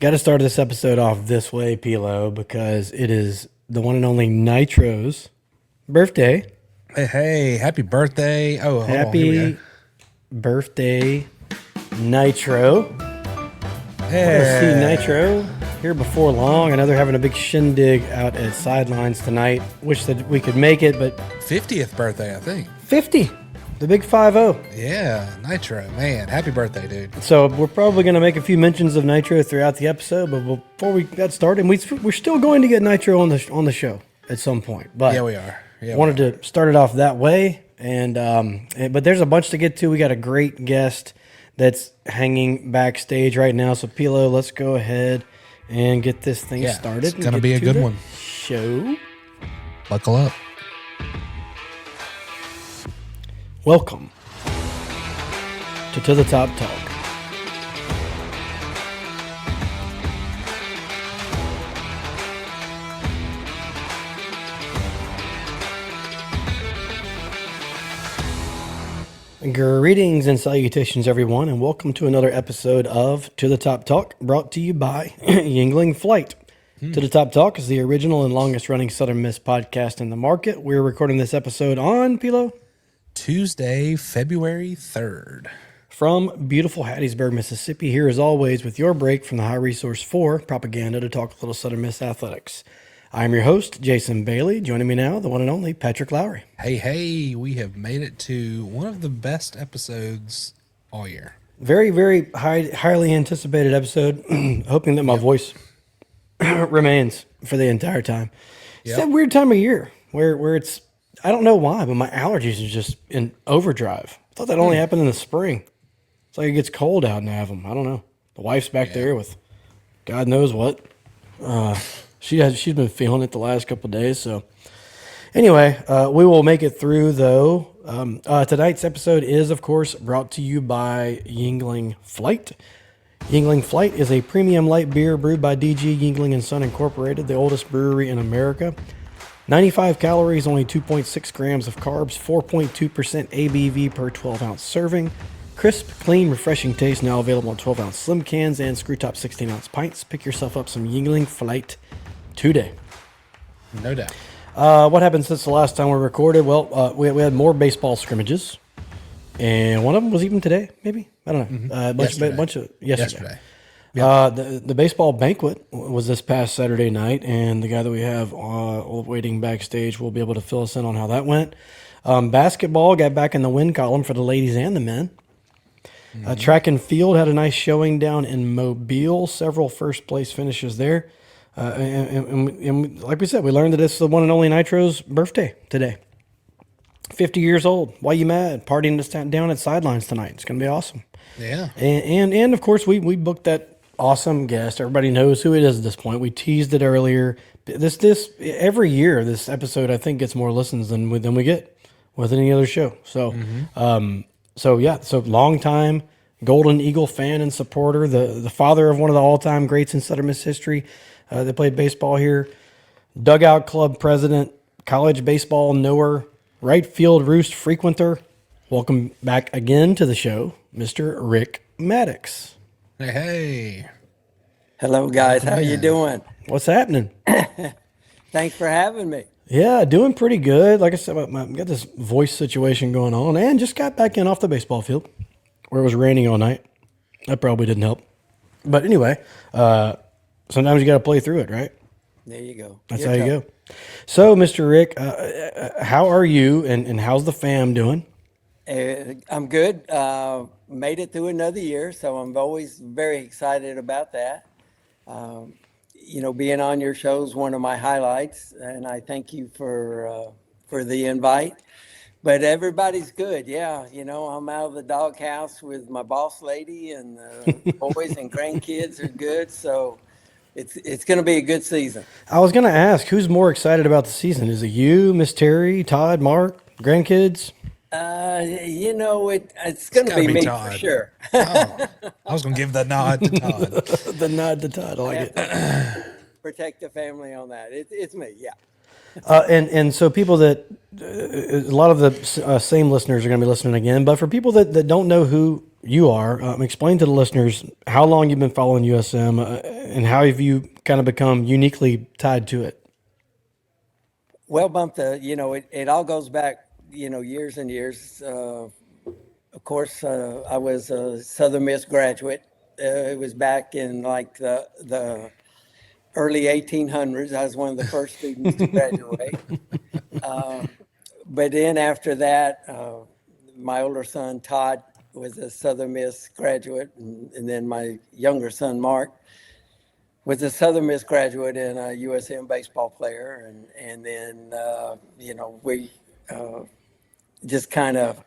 Got to start this episode off this way, Pilo, because it is the one and only Nitro's birthday. Hey, happy birthday. Oh, hold on. Here we Happy go. birthday, Nitro. Want to see Hey. Nitro here before long. I know they're having a big shindig out at Sidelines tonight. Wish that we could make it, but 50th birthday, I think. 50, the big 5-0. Yeah, Nitro. Man, happy birthday, dude. So we're probably going to make a few mentions of Nitro throughout the episode, but before we got started, we're still going to get Nitro on the show at some point. But Yeah, we are. Yeah, wanted to start it off that way, and but there's a bunch to get to. We got a great guest that's hanging backstage right now. So Pilo, let's go ahead and get this thing started. It's going to be a good one. Show. Buckle up. Welcome to the Top Talk. Greetings and salutations, everyone, and welcome to another episode of To the Top Talk, brought to you by Yingling Flight. To the Top Talk is the original and longest-running Southern Miss podcast in the market. We're recording this episode on, Pilo? Tuesday, February 3rd. From beautiful Hattiesburg, Mississippi, here as always with your break from the High Resource 4 propaganda to talk a little Southern Miss athletics. I'm your host, Jason Bailey. Joining me now, the one and only Patrick Lowry. Hey, we have made it to one of the best episodes all year. Very, very highly anticipated episode. Hoping that my voice remains for the entire time. It's that weird time of year where it's, I don't know why, but my allergies are just in overdrive. I thought that only happened in the spring. It's like it gets cold out in Avon. I don't know. The wife's back there with God knows what. She's been feeling it the last couple of days. So anyway, we will make it through though. Tonight's episode is, of course, brought to you by Yingling Flight. Yingling Flight is a premium light beer brewed by DG Yingling and Son Incorporated, the oldest brewery in America. 95 calories, only 2.6 grams of carbs, 4.2% ABV per 12-ounce serving. Crisp, clean, refreshing taste, now available in 12-ounce slim cans and screw-top 16-ounce pints. Pick yourself up some Yingling Flight today. No doubt. What happened since the last time we recorded? Well, we had more baseball scrimmages, and one of them was even today, maybe? I don't know. Bunch of yesterday. The baseball banquet was this past Saturday night, and the guy that we have waiting backstage will be able to fill us in on how that went. Basketball got back in the win column for the ladies and the men. Track and field had a nice showing down in Mobile, several first place finishes there. And like we said, we learned that it's the one and only Nitro's birthday today. 50 years old. Why you mad? Partying this down at Sidelines tonight. It's going to be awesome. Yeah. And of course, we booked that awesome guest. Everybody knows who it is at this point. We teased it earlier. This every year, this episode I think gets more listens than we get with any other show. So, so long time Golden Eagle fan and supporter, the father of one of the all time greats in Southern Miss history. They played baseball here. Dugout club president, college baseball knower, right field roost frequenter. Welcome back again to the show, Mr. Rick Maddox. Hey. Hello, guys. How you doing? What's happening? Thanks for having me. Yeah, doing pretty good. Like I said, I got this voice situation going on, and just got back in off the baseball field where it was raining all night. That probably didn't help. But anyway, sometimes you got to play through it, right? There you go. That's how you go. So, Mr. Rick, how are you, and how's the fam doing? I'm good. Made it through another year, so I'm always very excited about that. Being on your show is one of my highlights, and I thank you for the invite. But everybody's good. Yeah, I'm out of the doghouse with my boss lady, and the boys and grandkids are good. So it's going to be a good season. I was going to ask, who's more excited about the season? Is it you, Miss Terry, Todd, Mark, grandkids? It's going to be me Todd. for sure. I was going to give the nod to Todd. The nod to Todd, I like it. Protect the family on that. It's me, yeah. And so people that, a lot of the same listeners are going to be listening again, but for people that don't know who you are, explain to the listeners how long you've been following USM and how have you kind of become uniquely tied to it? Well, Bump, it all goes back, years and years. Of course, I was a Southern Miss graduate. It was back in like the early 1800s. I was one of the first students to graduate. But then after that, my older son Todd was a Southern Miss graduate, and then my younger son Mark was a Southern Miss graduate and a USM baseball player, and then we just kind of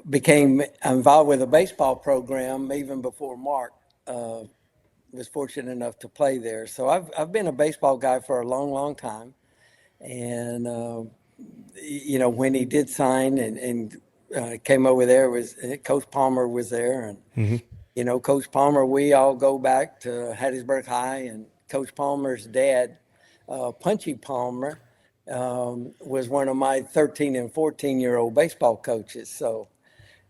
became involved with a baseball program even before Mark was fortunate enough to play there. So I've been a baseball guy for a long, long time, and when he did sign and came over there, was Coach Palmer was there, and Coach Palmer, we all go back to Hattiesburg High, and Coach Palmer's dad, Punchy Palmer, was one of my 13 and 14-year-old baseball coaches. So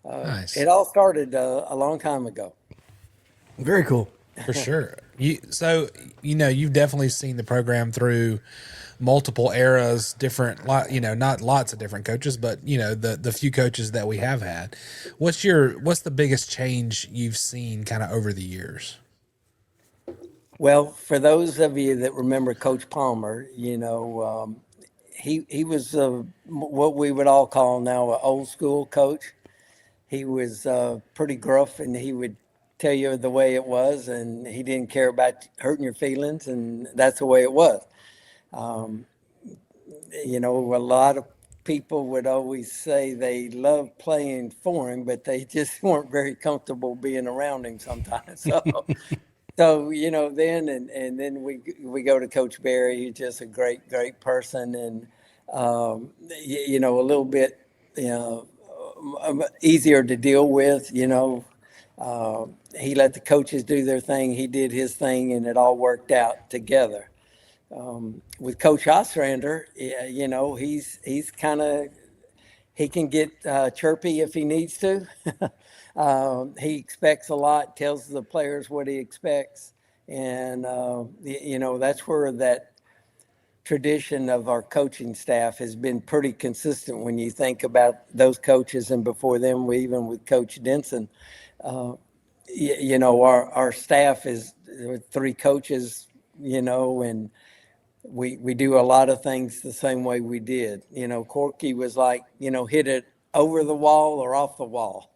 Nice. it all started a long time ago. Very cool. For sure. You've definitely seen the program through multiple eras, different, not lots of different coaches, but the few coaches that we have had. What's the biggest change you've seen kind of over the years? Well, for those of you that remember Coach Palmer, he was what we would all call now an old school coach. He was pretty gruff, and he would tell you the way it was, and he didn't care about hurting your feelings, and that's the way it was. A lot of people would always say they loved playing for him, but they just weren't very comfortable being around him sometimes. So then we go to Coach Barry, who's just a great person, and a little bit easier to deal with. He let the coaches do their thing, he did his thing, and it all worked out together. With Coach Ostrander, he's kind of, he can get chirpy if he needs to. He expects a lot, tells the players what he expects, and that's where that tradition of our coaching staff has been pretty consistent. When you think about those coaches, and before them, even with Coach Denson, our staff is three coaches, and we do a lot of things the same way we did. Corky was like, hit it over the wall or off the wall.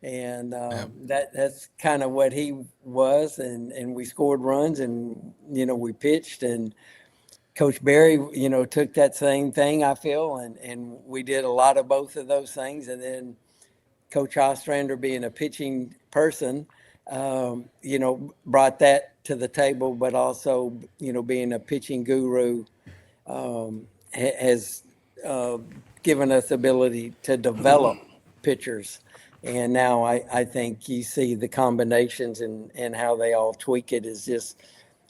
And that's kind of what he was. And we scored runs, and, we pitched. And Coach Barry, took that same thing, I feel, and we did a lot of both of those things. And then Coach Ostrander, being a pitching person, brought that to the table, but also, being a pitching guru, has given us the ability to develop pitchers. And now I think you see the combinations and how they all tweak it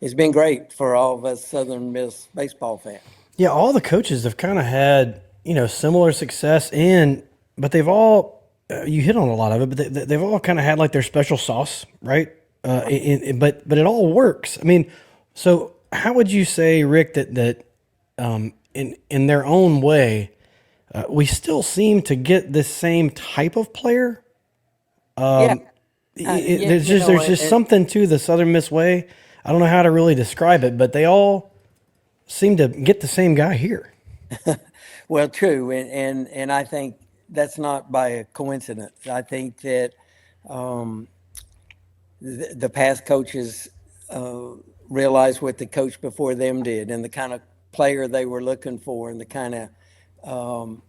it's been great for all of us Southern Miss baseball fans. Yeah, all the coaches have kind of had similar success, but they've all you hit on a lot of it, but they've all kind of had like their special sauce, right? But it all works. I mean, so how would you say, Rick, that in their own way, we still seem to get this same type of player? There's just something to the Southern Miss way. I don't know how to really describe it, but they all seem to get the same guy here. Well, true, and I think that's not by a coincidence. I think that the past coaches realized what the coach before them did, and the kind of player they were looking for, and the kind of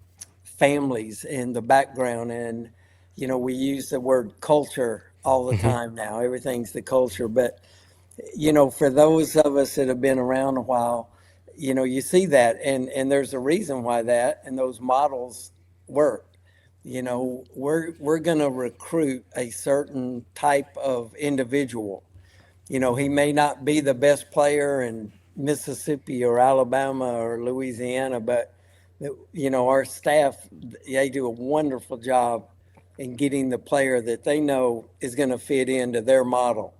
families and the background. And we use the word culture all the time now. Everything's the culture, but for those of us that have been around a while, you see that, and there's a reason why that and those models work. We're going to recruit a certain type of individual. He may not be the best player in Mississippi or Alabama or Louisiana, but our staff, they do a wonderful job in getting the player that they know is going to fit into their model.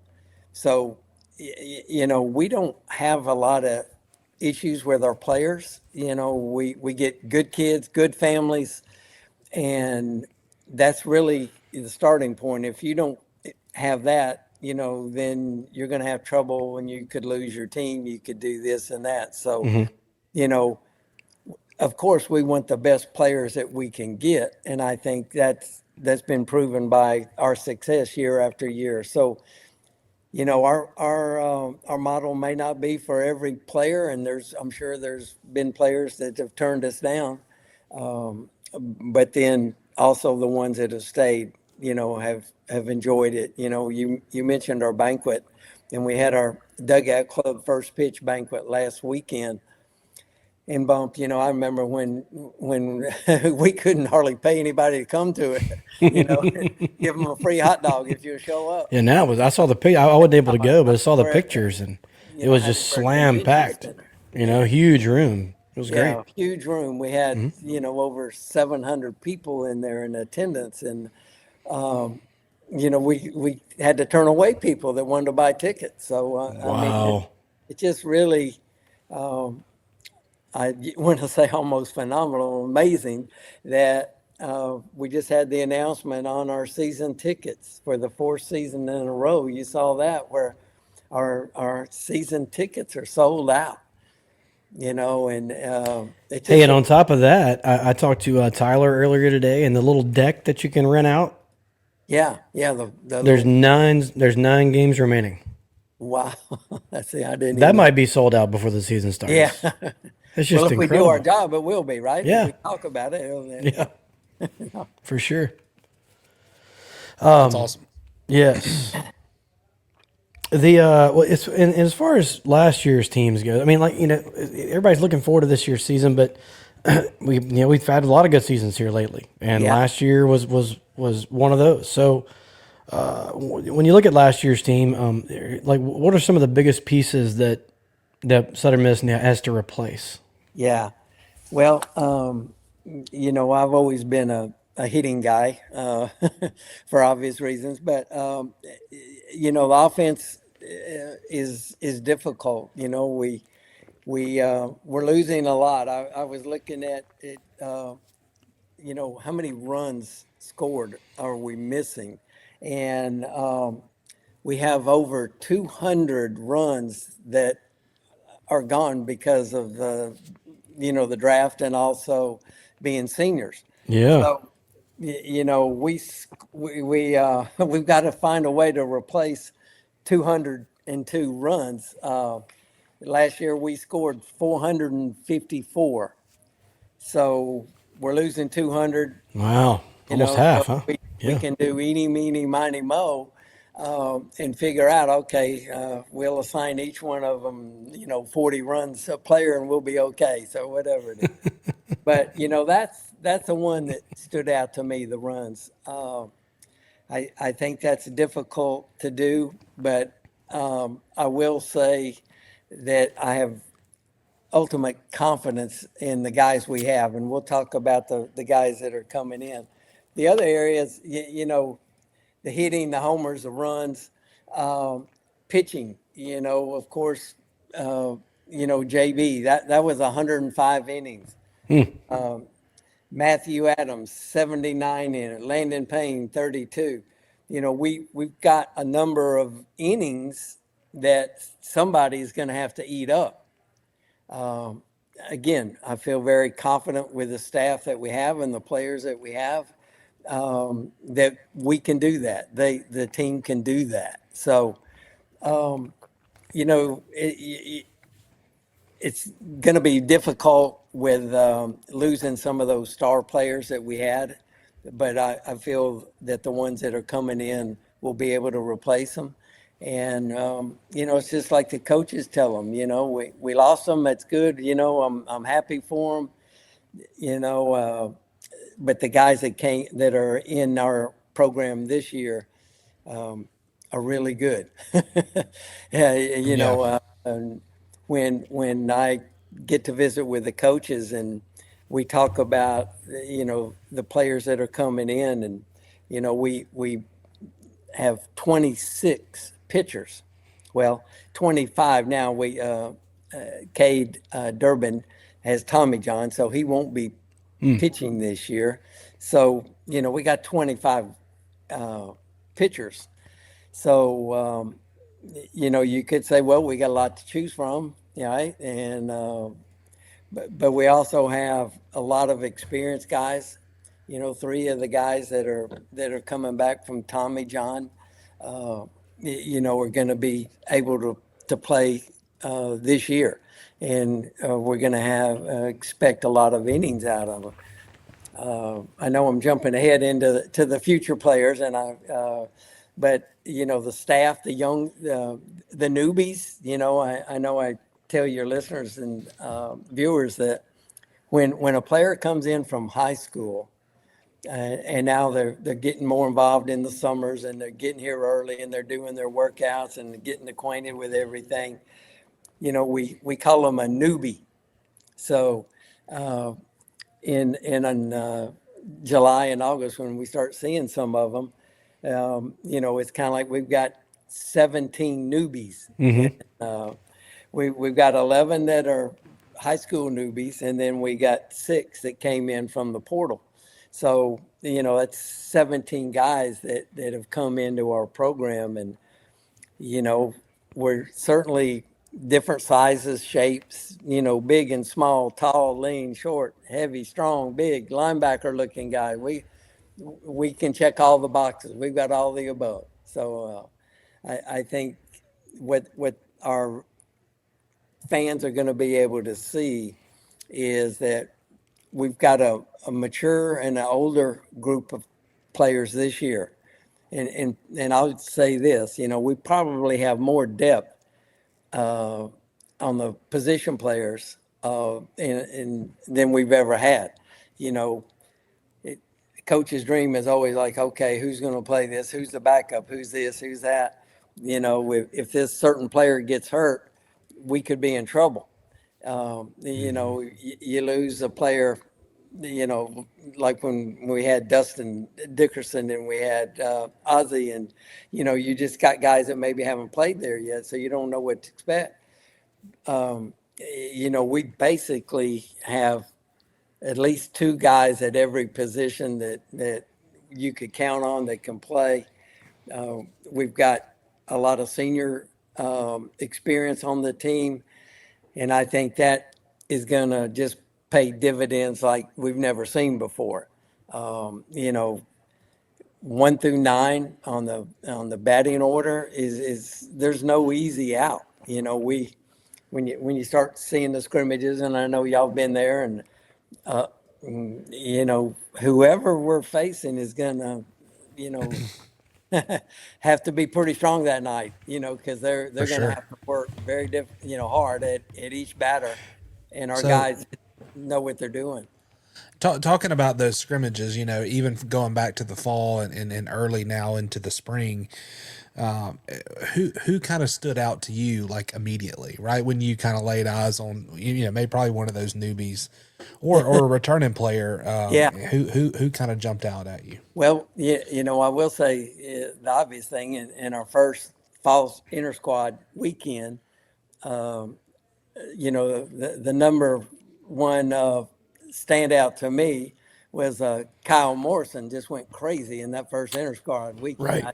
So we don't have a lot of issues with our players. We get good kids, good families, and that's really the starting point. If you don't have that, then you're going to have trouble and you could lose your team. You could do this and that. So, you know, of course, we want the best players that we can get, and I think that's been proven by our success year after year. So, our model may not be for every player, and I'm sure there's been players that have turned us down, but then also the ones that have stayed, have enjoyed it. You mentioned our banquet, and we had our dugout club first pitch banquet last weekend. And Bump, I remember when we couldn't hardly pay anybody to come to it, give them a free hot dog if you show up. Yeah, now I saw the pic. I wasn't able to go, but I saw the We're at pictures, and it was just Hattiesburg slam Convention packed. Center. Huge room. It was great. Yeah, huge room. We had, over 700 people in there in attendance. And, we had to turn away people that wanted to buy tickets. So, I mean, Wow. it just really, I want to say almost phenomenal, amazing that we just had the announcement on our season tickets for the fourth season in a row. You saw that where our season tickets are sold out. And it Hey, just and on top of that, I talked to Tyler earlier today, and the little deck that you can rent out. yeah There's nine games remaining. wow. That's the I didn't That even might be sold out before the season starts. yeah. It's just Well, if we do incredible. our job, it will be right. Yeah. If we talk about it. Yeah, for sure. That's awesome. Yes. And as far as last year's teams go, I mean, everybody's looking forward to this year's season, but we've had a lot of good seasons here lately, and Yeah. last year was one of those. So, when you look at last year's team, what are some of the biggest pieces that Southern Miss now has to replace? Yeah. Well, I've always been a hitting guy for obvious reasons, but the offense is difficult. We're losing a lot. I was looking at it. How many runs scored are we missing? And we have over 200 runs that are gone because of the draft and also being seniors. Yeah. So, we've got to find a way to replace 202 runs. Last year we scored 454. So we're losing 200. Wow. Almost half, huh? We Yeah. can do eeny, meeny, miny, mo, and figure out, okay, we'll assign each one of them, 40 runs a player and we'll be okay. So whatever it is. But, that's the one that stood out to me, the runs. I think that's difficult to do, but I will say that I have ultimate confidence in the guys we have, and we'll talk about the guys that are coming in. The other areas, the hitting, the homers, the runs, pitching, of course, JB, that was 105 innings. Matthew Adams, 79 in it. Landon Payne, 32. We've got a number of innings that somebody's going to have to eat up. Again, I feel very confident with the staff that we have and the players that we have, that we can do that. The team can do that. So, it's going to be difficult with losing some of those star players that we had, but I feel that the ones that are coming in will be able to replace them. And, it's just like the coaches tell them, we lost them. That's good. I'm happy for them, but the guys that are in our program this year are really good. And when I get to visit with the coaches and we talk about, the players that are coming in, and, we have 26 pitchers. Well, 25 now. Cade Durbin has Tommy John, so he won't be pitching this year. So, we got 25 pitchers. So, you could say, well, we got a lot to choose from, right? And but we also have a lot of experienced guys. Three of the guys that are coming back from Tommy John, are going to be able to play this year, and we're going to expect a lot of innings out of them. I know I'm jumping ahead to the future players, but the staff, the young, the newbies. I know I tell your listeners and viewers that when a player comes in from high school, and now they're getting more involved in the summers, and they're getting here early, and they're doing their workouts and getting acquainted with everything. We call them a newbie. So in July and August, when we start seeing some of them, it's kind of like we've got 17 newbies. We've got 11 that are high school newbies, and then we got 6 that came in from the portal. So, that's 17 guys that have come into our program, and, we're certainly different sizes, shapes, big and small, tall, lean, short, heavy, strong, big, linebacker looking guy. We can check all the boxes. We've got all the above. So I think what our fans are going to be able to see is that we've got a mature and an older group of players this year. And I would say this, we probably have more depth on the position players than we've ever had. Coach's dream is always like, okay, who's going to play this? Who's the backup? Who's this? Who's that? If this certain player gets hurt, we could be in trouble. You lose a player, like when we had Dustin Dickerson and we had Ozzie, and, you just got guys that maybe haven't played there yet, so you don't know what to expect. We basically have at least 2 guys at every position that you could count on that can play. We've got a lot of senior experience on the team, and I think that is going to just pay dividends like we've never seen before. 1 through 9 on the batting order is there's no easy out. When you start seeing the scrimmages, and I know y'all been there, and whoever we're facing is gonna have to be pretty strong that night, because they're going to have to work very hard at each batter, and our guys know what they're doing. Talking about those scrimmages, even going back to the fall and early now into the spring, who kind of stood out to you like immediately, right when you kind of laid eyes on maybe probably one of those newbies or a returning player, who kind of jumped out at you? Well, I will say the obvious thing in our first fall inter squad weekend, the number one standout to me was Kyle Morrison. Just went crazy in that first inter squad weekend. Right.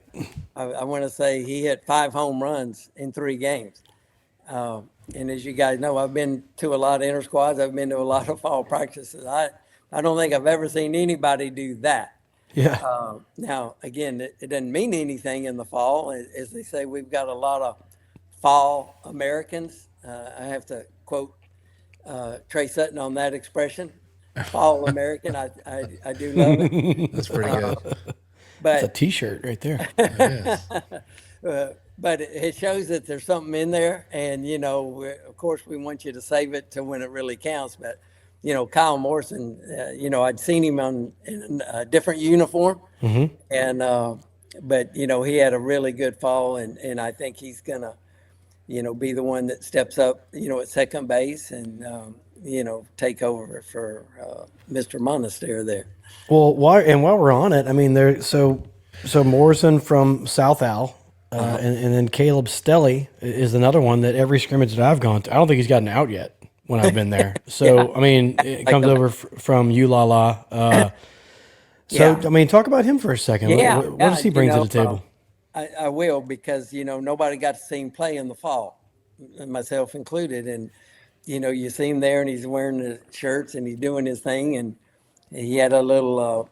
I want to say he hit 5 home runs in 3 games. And as you guys know, I've been to a lot of inter squads. I've been to a lot of fall practices. I don't think I've ever seen anybody do that. Yeah. Now, again, it doesn't mean anything in the fall. As they say, we've got a lot of fall Americans. I have to quote Trey Sutton on that expression. Fall American. I do love it. That's pretty good. But It's a T-shirt right there. but it shows that there's something in there, and of course we want you to save it to when it really counts. But Kyle Morrison, I'd seen him in a different uniform, and but he had a really good fall, and I think he's gonna be the one that steps up at second base and take over for Mr. Monastery there. Well, while we're on it, I mean, so Morrison from South Al, And then Caleb Stelly is another one that every scrimmage that I've gone to, I don't think he's gotten out yet when I've been there. So, I mean, it comes over from ULala. So, Yeah. I mean, talk about him for a second. What does he bring to the table? I will, because, nobody got to see him play in the fall, myself included. And, you see him there and he's wearing the shirts and he's doing his thing. And he had a little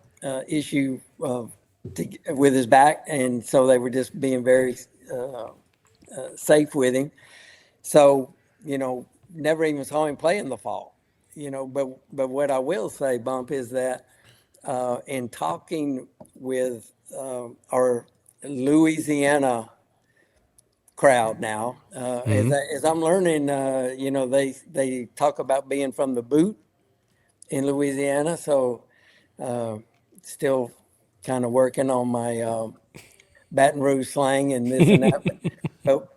issue with his back. And so they were just being very safe with him. So, never even saw him play in the fall, but what I will say, Bump, is that in talking with our Louisiana crowd now, as I'm learning, they talk about being from the boot in Louisiana. So still kind of working on my Baton Rouge slang and this and that.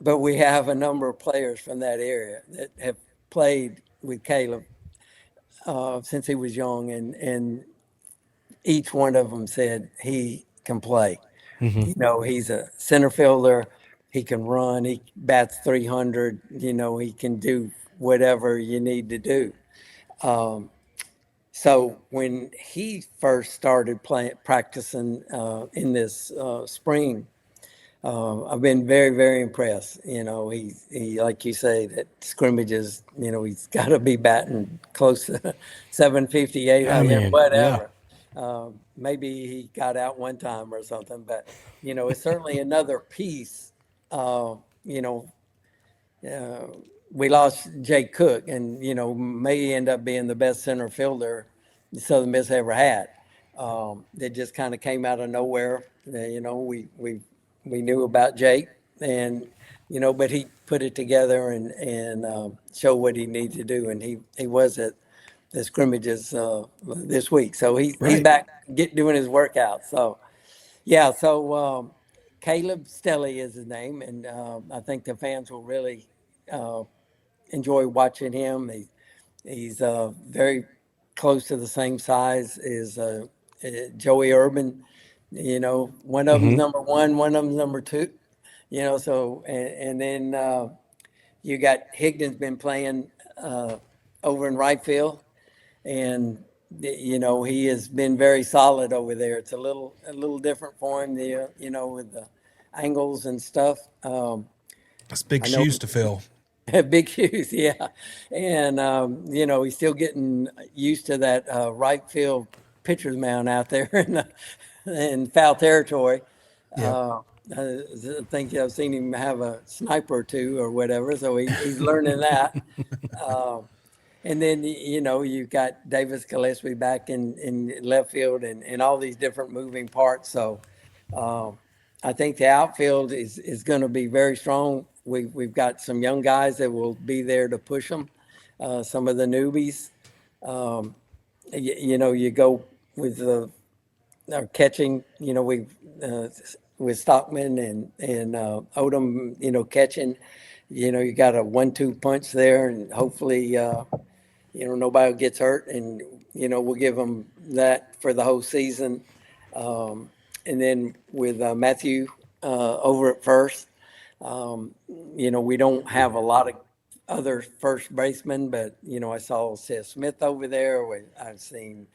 But we have a number of players from that area that have played with Caleb since he was young, and each one of them said he can play. He's a center fielder. He can run. He bats 300. He can do whatever you need to do. So when he first started practicing in this spring, I've been very, very impressed. He like you say, that scrimmages, he's got to be batting close to 750, 800, whatever. Maybe he got out one time or something, but, it's certainly another piece. We lost Jake Cook, and, may end up being the best center fielder Southern Miss ever had. That just kind of came out of nowhere. We knew about Jake, and but he put it together and showed what he needed to do, and he was at the scrimmages this week, so he's back doing his workout. So yeah, so Caleb Stelly is his name, and I think the fans will really enjoy watching him. He's very close to the same size as Joey Urban. One of them's number one, one of them's number two. So and then you got Higdon's been playing over in right field, and he has been very solid over there. It's a little different for him, with the angles and stuff. That's big shoes to fill. Big shoes, yeah. And he's still getting used to that right field pitcher's mound out there in foul territory. Yeah. I think I've seen him have a sniper or two or whatever, so he's learning that. And then, you've got Davis Gillespie back in left field and all these different moving parts. So I think the outfield is going to be very strong. We've got some young guys that will be there to push them, some of the newbies. You go with our catching, with Stockman and Odom, catching, you got a 1-2 punch there, and hopefully, nobody gets hurt, and, we'll give them that for the whole season. And then with Matthew over at first, we don't have a lot of other first basemen, but, I saw Seth Smith over there. I've seen,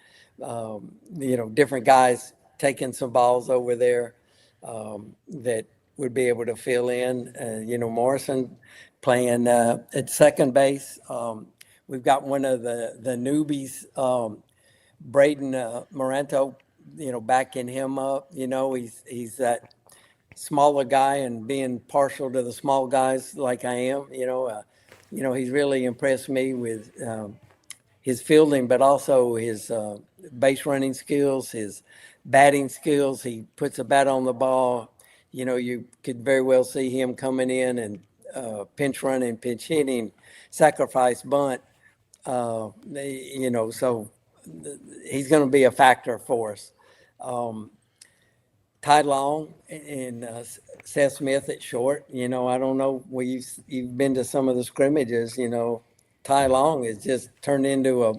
different guys taking some balls over there that would be able to fill in. Morrison playing at second base. We've got one of the newbies, Braden Moranto, backing him up. He's that smaller guy, and being partial to the small guys like I am, he's really impressed me with his fielding, but also his base running skills, his batting skills. He puts a bat on the ball. You could very well see him coming in and pinch running, pinch hitting, sacrifice bunt. So he's going to be a factor for us. Ty Long and Seth Smith at short. I don't know. You've been to some of the scrimmages. Ty Long has just turned into a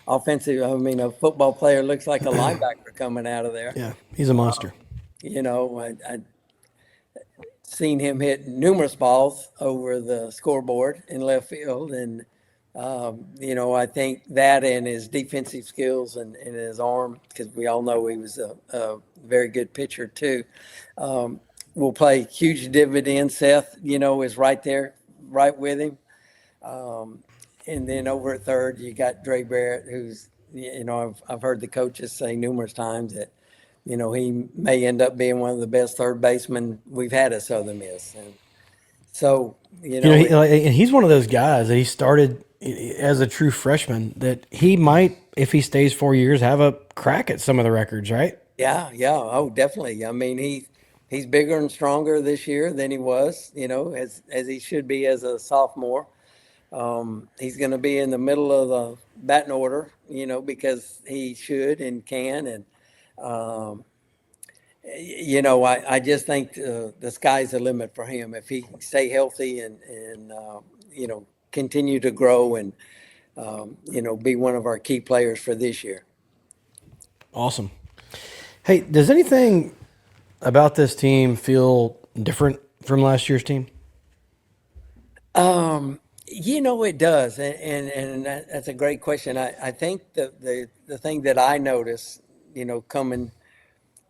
football player. Looks like a linebacker coming out of there. Yeah, he's a monster. seen him hit numerous balls over the scoreboard in left field, and I think that and his defensive skills and his arm, because we all know he was a very good pitcher too, will play huge dividends. Seth, is right there, right with him. And then over at third, you got Dre Barrett, who's, I've heard the coaches say numerous times that, he may end up being one of the best third basemen we've had at Southern Miss. And so, and he's one of those guys that he started as a true freshman that he might, if he stays 4 years, have a crack at some of the records, right? yeah, oh, definitely. I mean, he's bigger and stronger this year than he was, as he should be as a sophomore. He's going to be in the middle of the batting order, because he should and can. And, I just think the sky's the limit for him if he can stay healthy and continue to grow and, be one of our key players for this year. Awesome. Hey, does anything about this team feel different from last year's team? It does, and that's a great question. I think the thing that I noticed, coming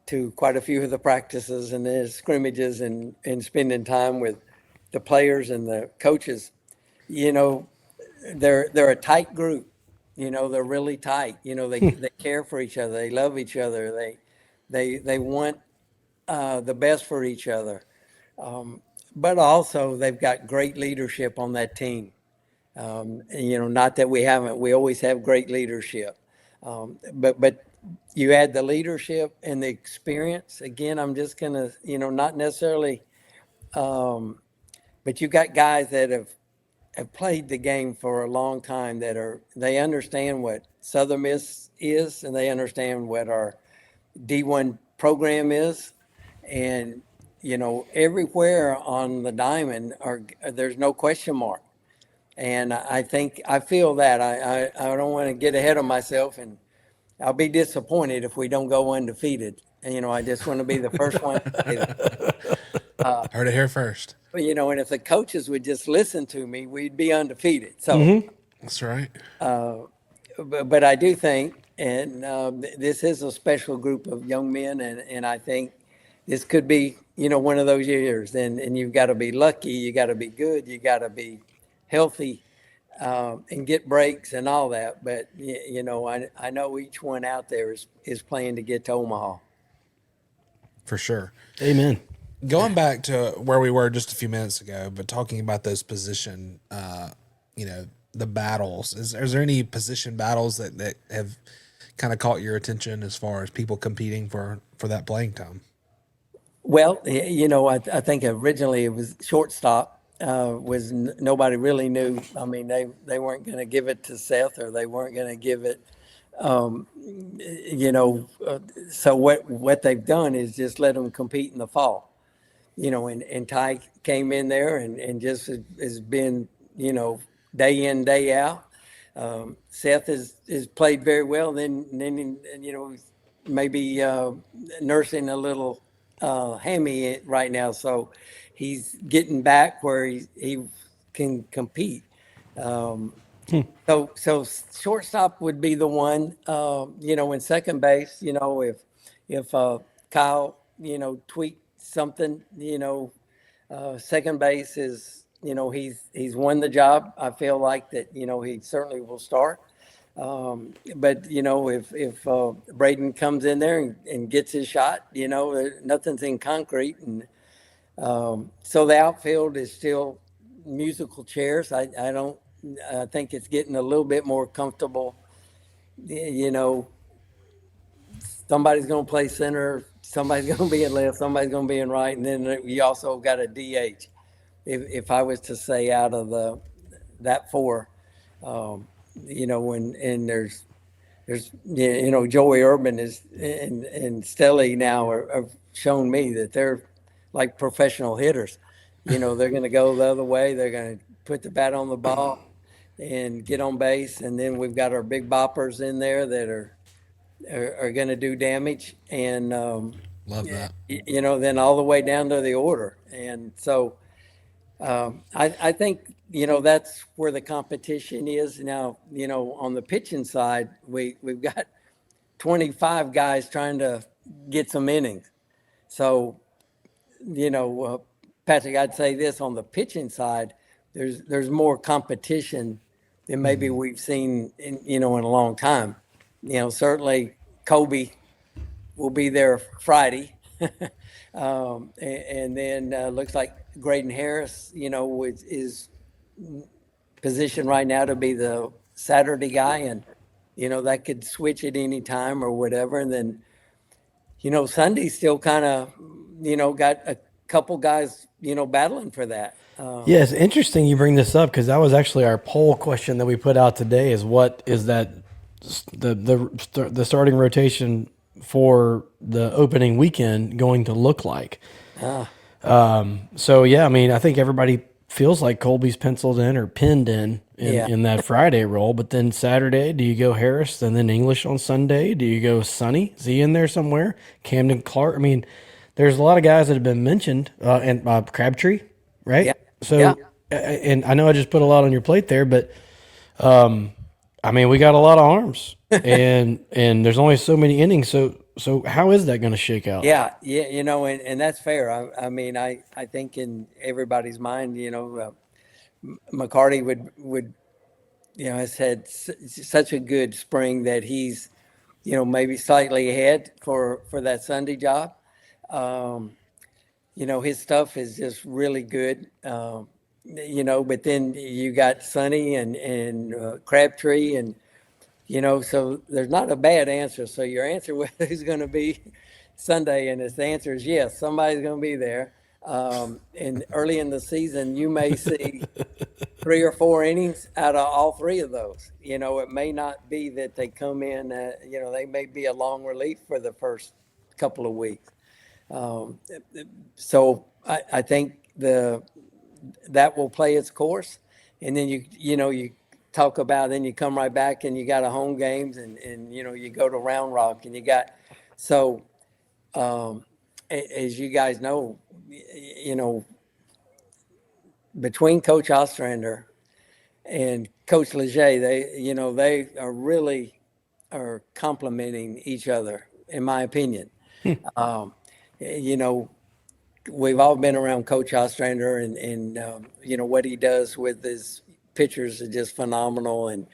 to quite a few of the practices and the scrimmages and spending time with the players and the coaches, they're a tight group. They're really tight. They care for each other. They love each other. They want the best for each other. But also they've got great leadership on that team. Not that we haven't. We always have great leadership. But you add the leadership and the experience. Again, I'm just gonna, not necessarily. But you've got guys that have played the game for a long time they understand what Southern Miss is, and they understand what our D1 program is, and everywhere on the diamond there's no question mark. And I feel that I don't want to get ahead of myself, and I'll be disappointed if we don't go undefeated. And, I just want to be the first one to say that. Heard it here first. And if the coaches would just listen to me, we'd be undefeated. So That's right. But I do think, and this is a special group of young men, and I think this could be, one of those years. And you've got to be lucky, you got to be good, you got to be healthy, and get breaks and all that. But I know each one out there is playing to get to Omaha. For sure. Amen. Going back to where we were just a few minutes ago, but talking about those position, the battles. Is there any position battles that have kind of caught your attention as far as people competing for that playing time? Well, I think originally it was shortstop. Nobody really knew. I mean, they weren't going to give it to Seth, or they weren't going to give it. So what they've done is just let them compete in the fall. And Ty came in there and just has been, day in, day out. Seth has played very well. Then maybe nursing a little hammy right now, so he's getting back where he can compete. So shortstop would be the one. In second base, if Kyle, tweaked something, second base is, he's won the job. I feel like that, he certainly will start. But if Braden comes in there and gets his shot, nothing's in concrete, and so the outfield is still musical chairs. I think it's getting a little bit more comfortable. Somebody's going to play center, somebody's going to be in left, somebody's going to be in right, and then you also got a DH. If I was to say out of that four, and there's Joey Urban and Stelly now have shown me that they're like professional hitters. They're going to go the other way. They're going to put the bat on the ball and get on base. And then we've got our big boppers in there that are going to do damage. And Love that. then all the way down to the order. And so I think, that's where the competition is now. On the pitching side, we've got 25 guys trying to get some innings. So, Patrick, I'd say this on the pitching side, there's more competition than maybe we've seen in a long time. Certainly Kobe will be there Friday. And then looks like Graydon Harris, is positioned right now to be the Saturday guy, and that could switch at any time or whatever. And then Sunday's still kind of got a couple guys battling for that. Yeah, it's interesting you bring this up because that was actually our poll question that we put out today. Is what is that the starting rotation for the opening weekend going to look like? So yeah, I mean, I think everybody feels like Colby's penciled in or pinned in that Friday role. But then Saturday, do you go Harris and then English on Sunday? Do you go Sonny? Is he in there somewhere? Camden Clark. I mean, there's a lot of guys that have been mentioned, and Crabtree, right? Yeah. So, Yeah. and I know I just put a lot on your plate there, but I mean, we got a lot of arms, and there's only so many innings. So how is that going to shake out? Yeah, and that's fair. I mean, I think in everybody's mind, McCarty would has had such a good spring that he's maybe slightly ahead for that Sunday job. His stuff is just really good. But then you got Sonny and Crabtree, and so there's not a bad answer. So your answer is going to be Sunday, and the answer is yes, somebody's going to be there. And early in the season, you may see 3 or 4 innings out of all 3 of those. It may not be that they come in, they may be a long relief for the first couple of weeks. So I think that will play its course. And then you talk about, then you come right back and you got a home games, and you go to Round Rock, and you got, so as you guys know, between Coach Ostrander and Coach Leger, they are really complementing each other, in my opinion. We've all been around Coach Ostrander, and what he does with his pitchers is just phenomenal. And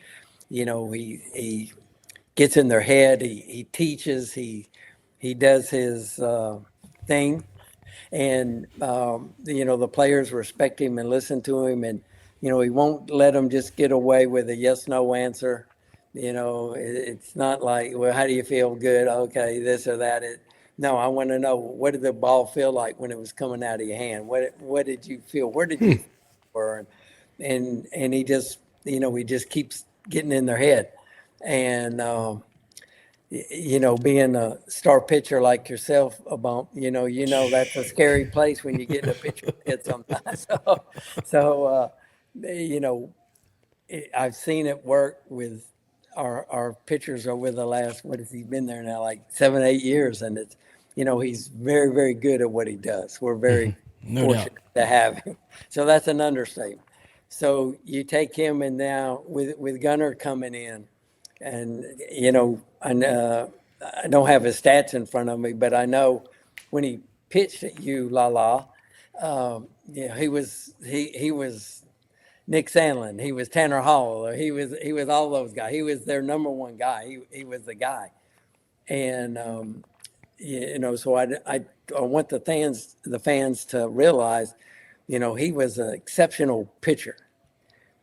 he gets in their head. He teaches. He does his thing, and the players respect him and listen to him, and he won't let them just get away with a yes/no answer. It's not like, well, how do you feel? Good, okay, this or that. No, I want to know, what did the ball feel like when it was coming out of your hand? What did you feel? Where did you feel? And he just he just keeps getting in their head, and being a star pitcher like yourself, a bump, that's a scary place when you get in a pitcher's head sometimes. So I've seen it work with our pitchers over the last, what has he been there now, like 7, 8 years, and it's he's very, very good at what he does. We're very fortunate to have him. So that's an understatement. So you take him, and now with Gunnar coming in, and I don't have his stats in front of me, but I know when he pitched at you, he was Nick Sandlin, he was Tanner Hall, he was all those guys. He was their number one guy. He was the guy, and so I want the fans to realize, he was an exceptional pitcher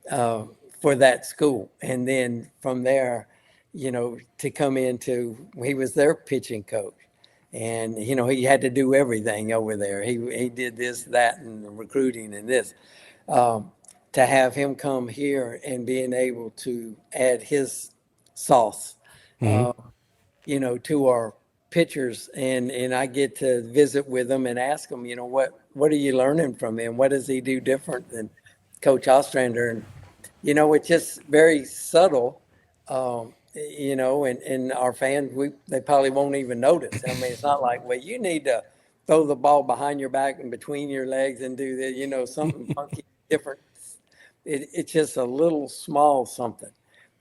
for that school, and then from there, to come into, he was their pitching coach, and he had to do everything over there. He did this, that, and recruiting and this. To have him come here and being able to add his sauce, to our pitchers, and I get to visit with them and ask them, what are you learning from him? What does he do different than Coach Ostrander? And it's just very subtle, and our fans, they probably won't even notice. I mean, it's not like, well, you need to throw the ball behind your back and between your legs and do the, something funky, different. It's just a little small something.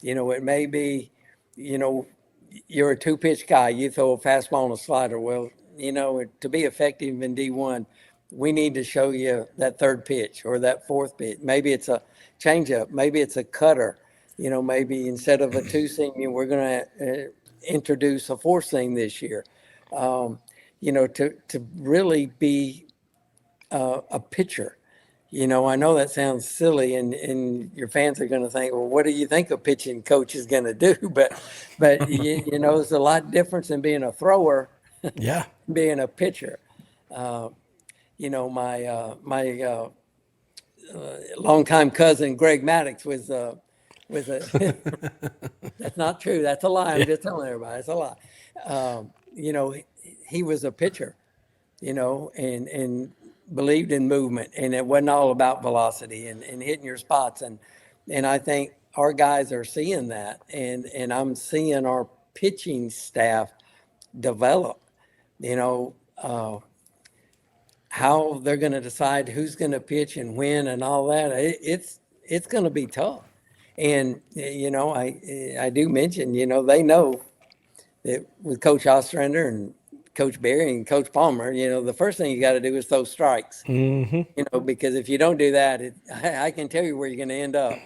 It may be, you know, you're a two-pitch guy. You throw a fastball and a slider. Well, to be effective in D1, we need to show you that third pitch or that fourth pitch. Maybe it's a changeup. Maybe it's a cutter. Maybe instead of a two-seam, we're going to introduce a four-seam this year. To really be a pitcher. I know that sounds silly, and your fans are going to think, well, what do you think a pitching coach is going to do? But there's a lot difference in being a thrower, Yeah. being a pitcher. My longtime cousin Greg Maddox was a. That's not true. That's a lie. I'm just telling everybody. It's a lie. He was a pitcher, and believed in movement, and it wasn't all about velocity and hitting your spots. And I think our guys are seeing that, and I'm seeing our pitching staff develop, how they're going to decide who's going to pitch and when and all that. It's going to be tough. And, I do mention, they know that with Coach Ostrander and Coach Berry and Coach Palmer, the first thing you got to do is throw strikes, because if you don't do that, I can tell you where you're going to end up.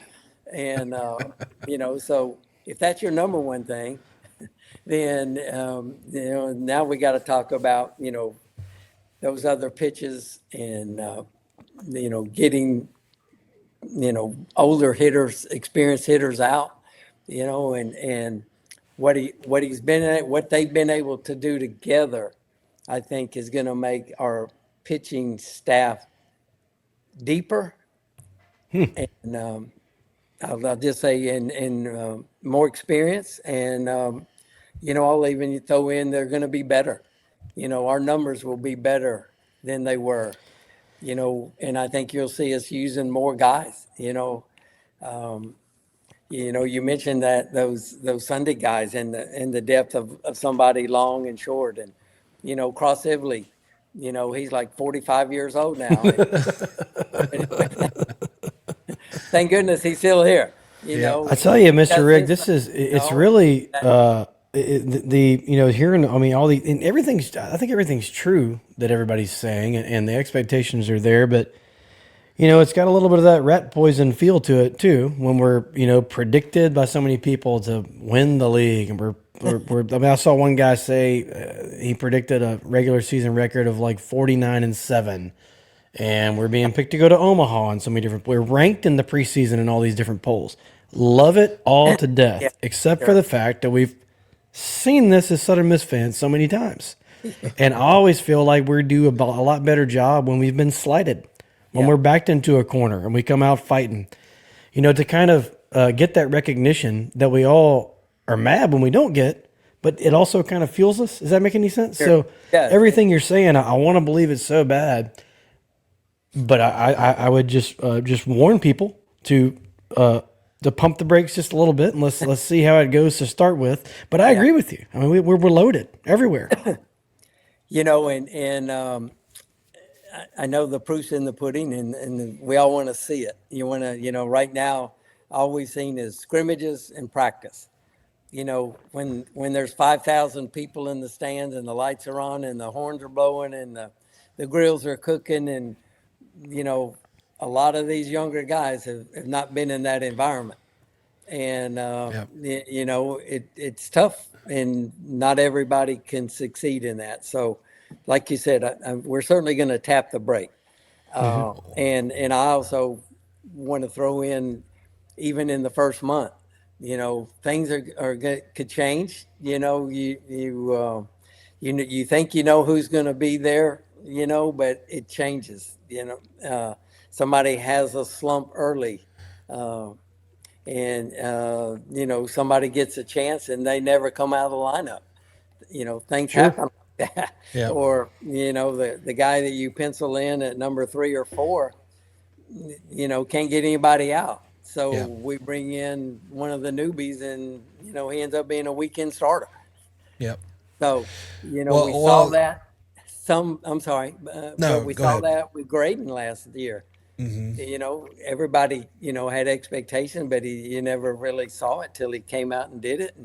And, so if that's your number one thing, then, now we got to talk about, those other pitches and, getting, older hitters, experienced hitters out, and what they've been able to do together, I think is going to make our pitching staff deeper, and I'll just say and more experience, and I'll even throw in they're going to be better. Our numbers will be better than they were. And I think you'll see us using more guys. You mentioned that those Sunday guys and the depth of somebody long and short, and Cross Ivley, he's like 45 years old now. Thank goodness he's still here. I tell you, Mr. Rick, it's really hearing, I mean, all the, and I think everything's true that everybody's saying, and the expectations are there, but it's got a little bit of that rat poison feel to it too, when we're, predicted by so many people to win the league. And I saw one guy say he predicted a regular season record of like 49-7. And we're being picked to go to Omaha and so many different, we're ranked in the preseason in all these different polls. Love it all to death, except for the fact that we've seen this as Southern Miss fans so many times. And I always feel like we do a lot better job when we've been slighted, when we're backed into a corner and we come out fighting, to kind of get that recognition that we all are mad when we don't get, but it also kind of fuels us. Does that make any sense? Sure. So everything you're saying, I want to believe it's so bad, but I would just warn people to pump the brakes just a little bit, and let's see how it goes to start with. But I agree with you. I mean, we're loaded everywhere. I know the proof's in the pudding, and we all want to see it. You want to, right now, all we've seen is scrimmages and practice. When there's 5,000 people in the stands and the lights are on and the horns are blowing and the grills are cooking, and a lot of these younger guys have not been in that environment, and it's tough, and not everybody can succeed in that. So, like you said, we're certainly going to tap the brake, and I also want to throw in, even in the first month, things could change. You think who's going to be there, but it changes. Somebody has a slump early, and somebody gets a chance and they never come out of the lineup. Things happen like that. Yeah. Or the guy that you pencil in at number 3 or 4, can't get anybody out. So Yeah. we bring in one of the newbies, and he ends up being a weekend starter. Yep. So we Well, saw well, that. I'm sorry, but no, we go saw ahead. that with Graydon last year. Everybody had expectation, but you never really saw it till he came out and did it,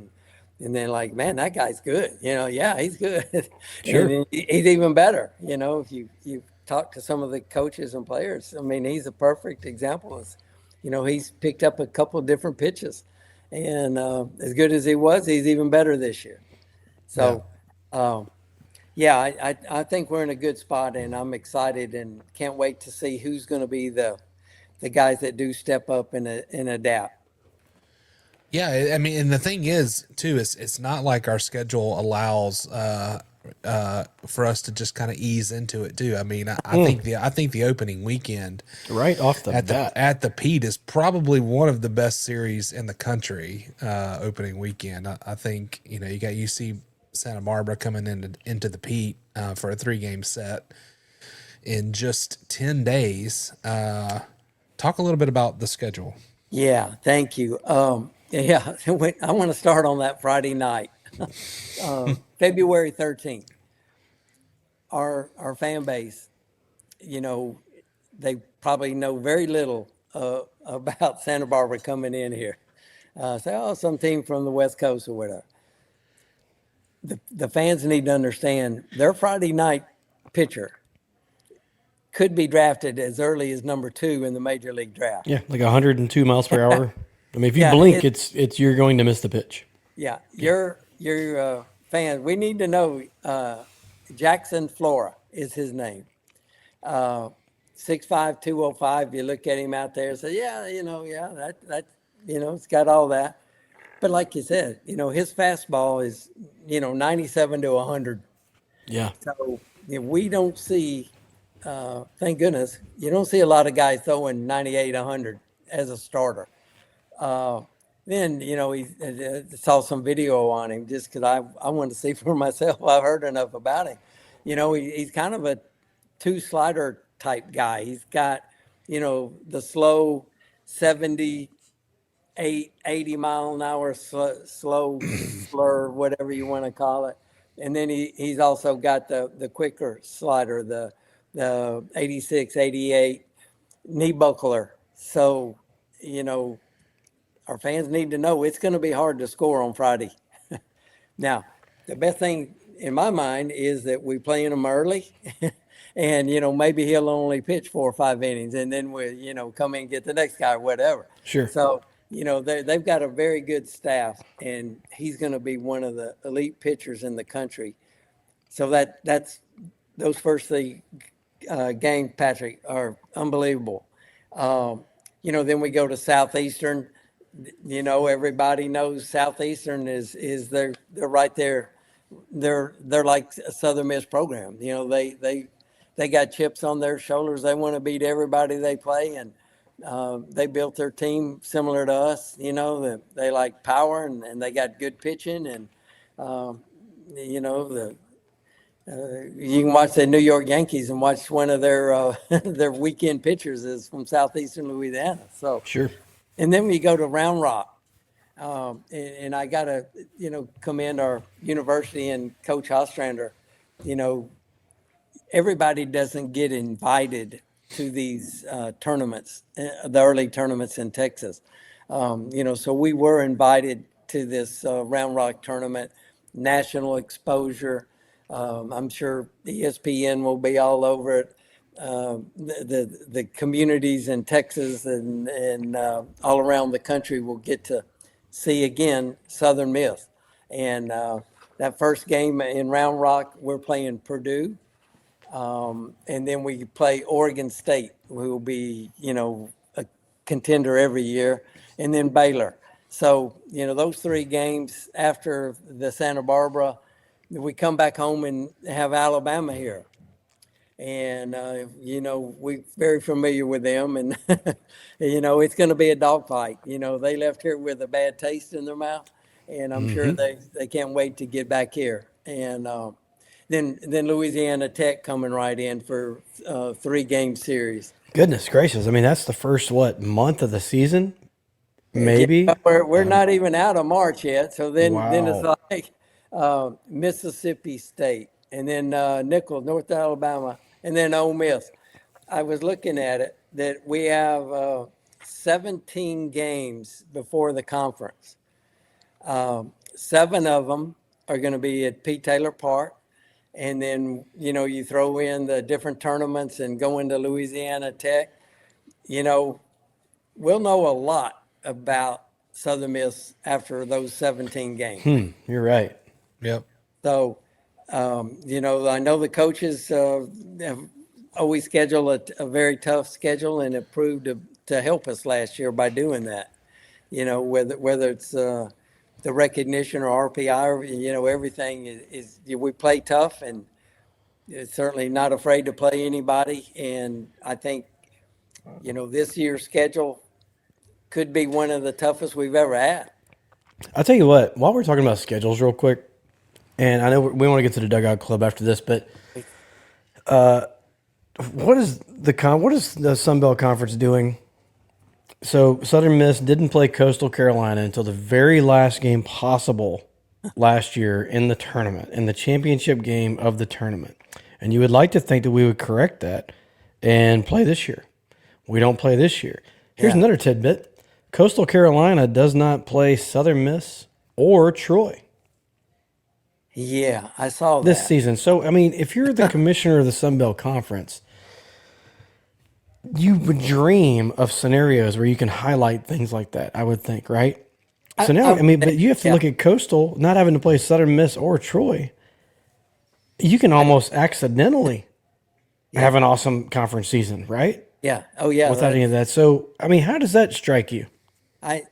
and then like, man, that guy's good. Yeah, he's good, Sure. and he's even better. If you talk to some of the coaches and players, I mean, he's a perfect example. He's picked up a couple of different pitches, and as good as he was, he's even better this year. Yeah. So. Yeah, I think we're in a good spot, and I'm excited and can't wait to see who's going to be the guys that do step up and adapt. Yeah, I mean, and the thing is, too, it's not like our schedule allows for us to just kind of ease into it, too. I mean, I think the opening weekend Right off the at bat. the Pete is probably one of the best series in the country. Opening weekend, I think you got UC Santa Barbara coming into the Pete for a 3-game set in just 10 days. Talk a little bit about the schedule. Yeah, thank you. Yeah, I want to start on that Friday night, February 13th. Our fan base, they probably know very little about Santa Barbara coming in here. Say, oh, some team from the West Coast or whatever. The fans need to understand their Friday night pitcher could be drafted as early as number 2 in the major league draft. Yeah, like 102 miles per hour. I mean, if you Yeah, blink, it's you're going to miss the pitch. Yeah, your fans. We need to know. Jackson Flora is his name. 6'5", 205. You look at him out there and say, yeah, that it's got all that. But like you said, his fastball is 97 to 100. Yeah. So we don't see. Thank goodness you don't see a lot of guys throwing 98, 100 as a starter. Then he saw some video on him just because I wanted to see for myself. I've heard enough about him. He's kind of a 2-slider type guy. He's got the slow 78, 80 mile an hour slow slur, whatever you want to call it, and then he's also got the quicker slider, the 86, 88 knee buckler. So our fans need to know it's going to be hard to score on Friday. Now, the best thing in my mind is that we play him early, and maybe he'll only pitch 4 or 5 innings, and then we come in and get the next guy or whatever. Sure. So they've got a very good staff, and he's going to be one of the elite pitchers in the country. So that's those first 3 games, Patrick, are unbelievable. Then we go to Southeastern. Everybody knows Southeastern is they're right there. They're like a Southern Miss program. They got chips on their shoulders. They want to beat everybody they play, and they built their team similar to us. They like power, and they got good pitching, and you can watch the New York Yankees and watch one of their their weekend pitchers is from Southeastern Louisiana. So Sure. and then we go to Round Rock, and I got to commend our university and Coach Ostrander. Everybody doesn't get invited to these tournaments, the early tournaments in Texas. So we were invited to this Round Rock tournament, national exposure. I'm sure ESPN will be all over it. The communities in Texas and all around the country will get to see again Southern Miss. And that first game in Round Rock, we're playing Purdue. And then we play Oregon State, who will be, a contender every year, and then Baylor. So, those 3 games after the Santa Barbara, we come back home and have Alabama here. And, we're very familiar with them. And, it's going to be a dogfight. They left here with a bad taste in their mouth. And I'm sure they can't wait to get back here. And then Louisiana Tech coming right in for 3-game series. Goodness gracious. I mean, that's the first, month of the season? maybe. We're not even out of March yet. So then it's Wow. like Mississippi State, and then Nicholls, North Alabama, and then Ole Miss. I was looking at it that we have 17 games before the conference. 7 of them are going to be at Pete Taylor Park. And then, you throw in the different tournaments and go into Louisiana Tech. We'll know a lot about Southern Miss after those 17 games. You're right. Yep. So, I know the coaches have always scheduled a very tough schedule, and it proved to help us last year by doing that. Whether it's the recognition or RPI, or, everything is we play tough, and it's certainly not afraid to play anybody. And I think, this year's schedule could be one of the toughest we've ever had. I'll tell you what, while we're talking about schedules real quick, and I know we want to get to the Dugout Club after this, but what is the Sun Belt Conference doing? So Southern Miss didn't play Coastal Carolina until the very last game possible last year in the tournament, in the championship game of the tournament. And you would like to think that we would correct that and play this year. We don't play this year. Here's another tidbit. Coastal Carolina does not play Southern Miss or Troy Yeah, I saw this that. season. So, I mean, if you're the commissioner of the Sun Belt Conference, you would dream of scenarios where you can highlight things like that, I would think, right? So now, but you have to look at Coastal not having to play Southern Miss or Troy. You can almost accidentally have an awesome conference season, right? Yeah. Oh, yeah. Without any of that. So, I mean, how does that strike you? I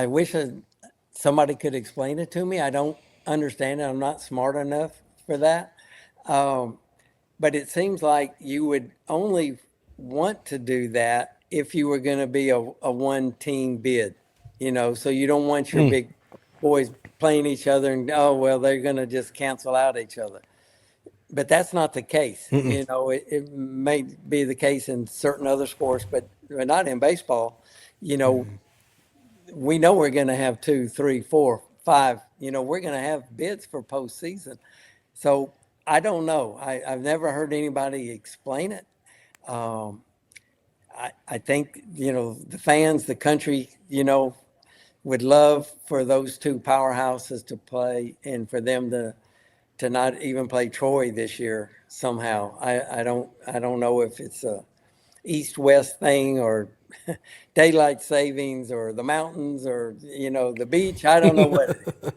wish somebody could explain it to me. I don't understand it. I'm not smart enough for that. But it seems like you would only want to do that if you were going to be a one-team bid, so you don't want your big boys playing each other and, oh, well, they're going to just cancel out each other. But that's not the case. It may be the case in certain other sports, but not in baseball. We know we're going to have 2, 3, 4, 5. We're going to have bids for postseason. So I don't know. I've never heard anybody explain it. I think, the fans, the country, would love for those 2 powerhouses to play and for them to not even play Troy this year somehow. I don't know if it's a east-west thing or daylight savings or the mountains or, the beach. I don't know what it is.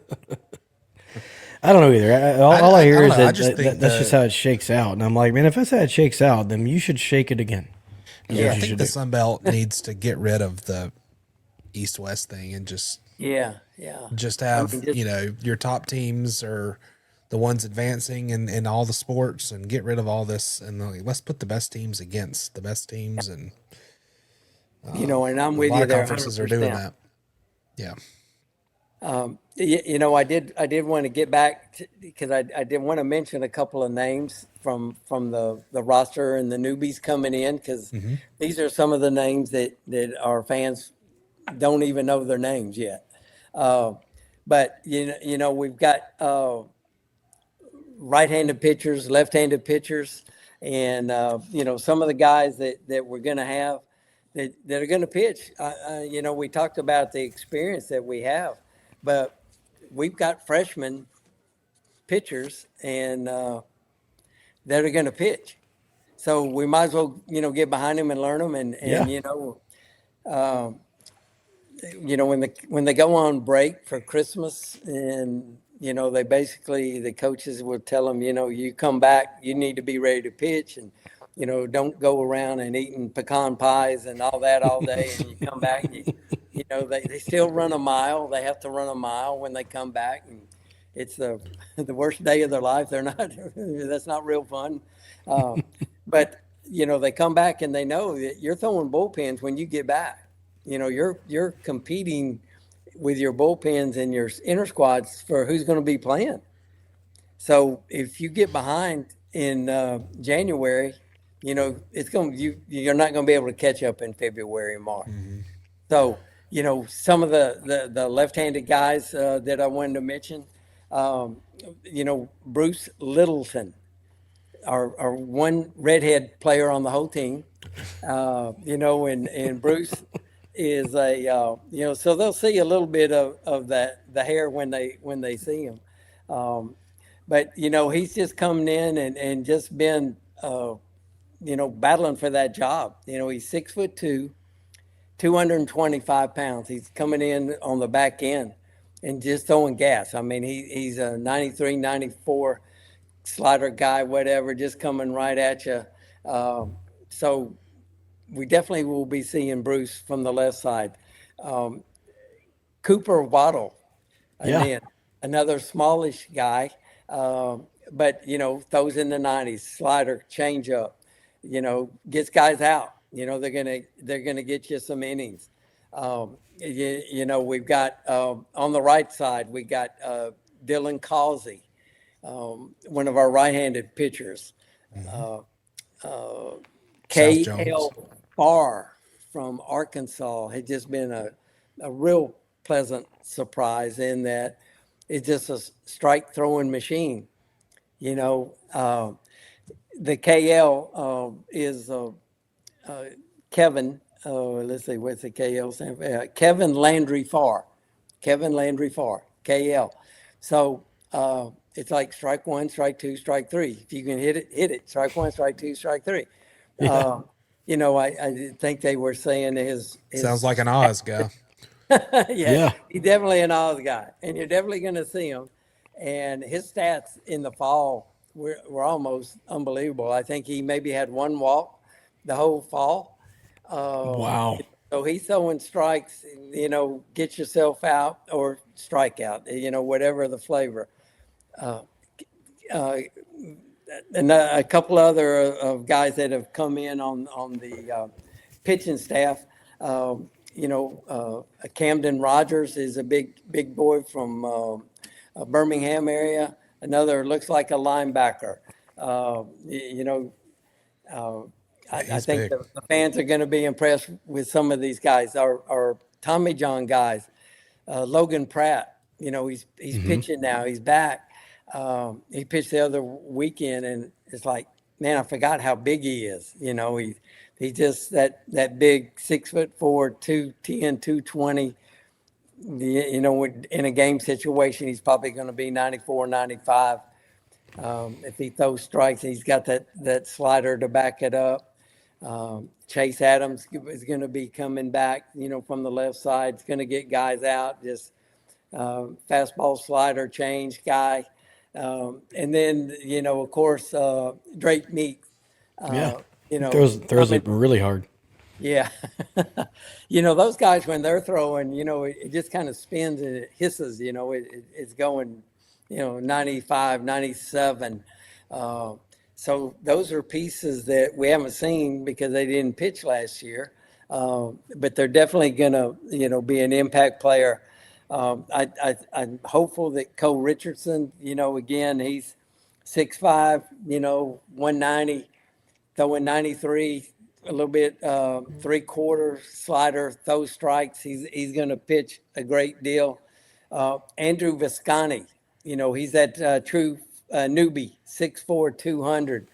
I don't know either. All I hear don't is know. I that, just think that's just how it shakes out. And I'm like, man, if that's how it shakes out, then you should shake it again. Yeah, I think the Sun Belt needs to get rid of the East-West thing and just have, your top teams are the ones advancing in all the sports, and get rid of all this, and let's put the best teams against the best teams. And and I'm a with lot you of there. conferences are doing that. Yeah. I did want to get back because I did want to mention a couple of names from the roster and the newbies coming in, because these are some of the names that our fans don't even know their names yet. But we've got right-handed pitchers, left-handed pitchers, and some of the guys that we're going to have that are going to pitch. We talked about the experience that we have, but we've got freshman pitchers and that are going to pitch. So we might as well, get behind them and learn them. And when they go on break for Christmas, and, they basically, the coaches will tell them, you come back, you need to be ready to pitch, and, don't go around and eating pecan pies and all that all day. And you come back, and they still run a mile. They have to run a mile when they come back, and it's the worst day of their life. That's not real fun. But they come back and they know that you're throwing bullpens when you get back. You're competing with your bullpens and your inner squads for who's going to be playing. So if you get behind in January, you're not going to be able to catch up in February and March. So some of the left-handed guys that I wanted to mention, Bruce Littleton, our one redhead player on the whole team, and Bruce is so they'll see a little bit of the hair when they see him. But he's just coming in and just been battling for that job. He's 6'2", 225 pounds. He's coming in on the back end and just throwing gas. I mean, he's a 93, 94 slider guy, whatever, just coming right at you. So we definitely will be seeing Bruce from the left side. Cooper Waddle, then another smallish guy, but throws in the 90s, slider, changeup, gets guys out. They're gonna get you some innings. We've got on the right side we got Dylan Causey, one of our right-handed pitchers. K.L. Barr from Arkansas had just been a real pleasant surprise in that it's just a strike throwing machine. The KL is Kevin. Let's see, what's the KL stand for? Kevin Landry Farr. Kevin Landry Farr. KL. So it's like strike one, strike two, strike three. If you can hit it, hit it. Strike one, strike two, strike three. I think they were saying his sounds like an Oz guy. yeah, he's definitely an Oz guy, and you're definitely going to see him. And his stats in the fall were almost unbelievable. I think he maybe had one walk the whole fall. Wow. So he's throwing strikes, get yourself out or strike out, whatever the flavor. And a couple other of guys that have come in on the pitching staff. Camden Rogers is a big boy from Birmingham area. Another looks like a linebacker. I think the fans are going to be impressed with some of these guys. Our Tommy John guys, Logan Pratt. He's pitching now. He's back. He pitched the other weekend, and it's like, man, I forgot how big he is. He's just that big 6'4", 210, 220. In a game situation, he's probably going to be 94, 95. If he throws strikes, he's got that slider to back it up. Chase Adams is going to be coming back, from the left side. It's going to get guys out, just fastball, slider, change guy. And then, of course, Drake Meek. Throws it really hard. Yeah. Those guys, when they're throwing, it just kind of spins and it hisses, it's going, 95, 97. So those are pieces that we haven't seen because they didn't pitch last year. But they're definitely going to, be an impact player. I'm hopeful that Cole Richardson, again, he's 6'5", 190, throwing 93, a little bit 3/4 slider, throws strikes. He's going to pitch a great deal. Andrew Visconti, he's that true newbie, 6'4", 200.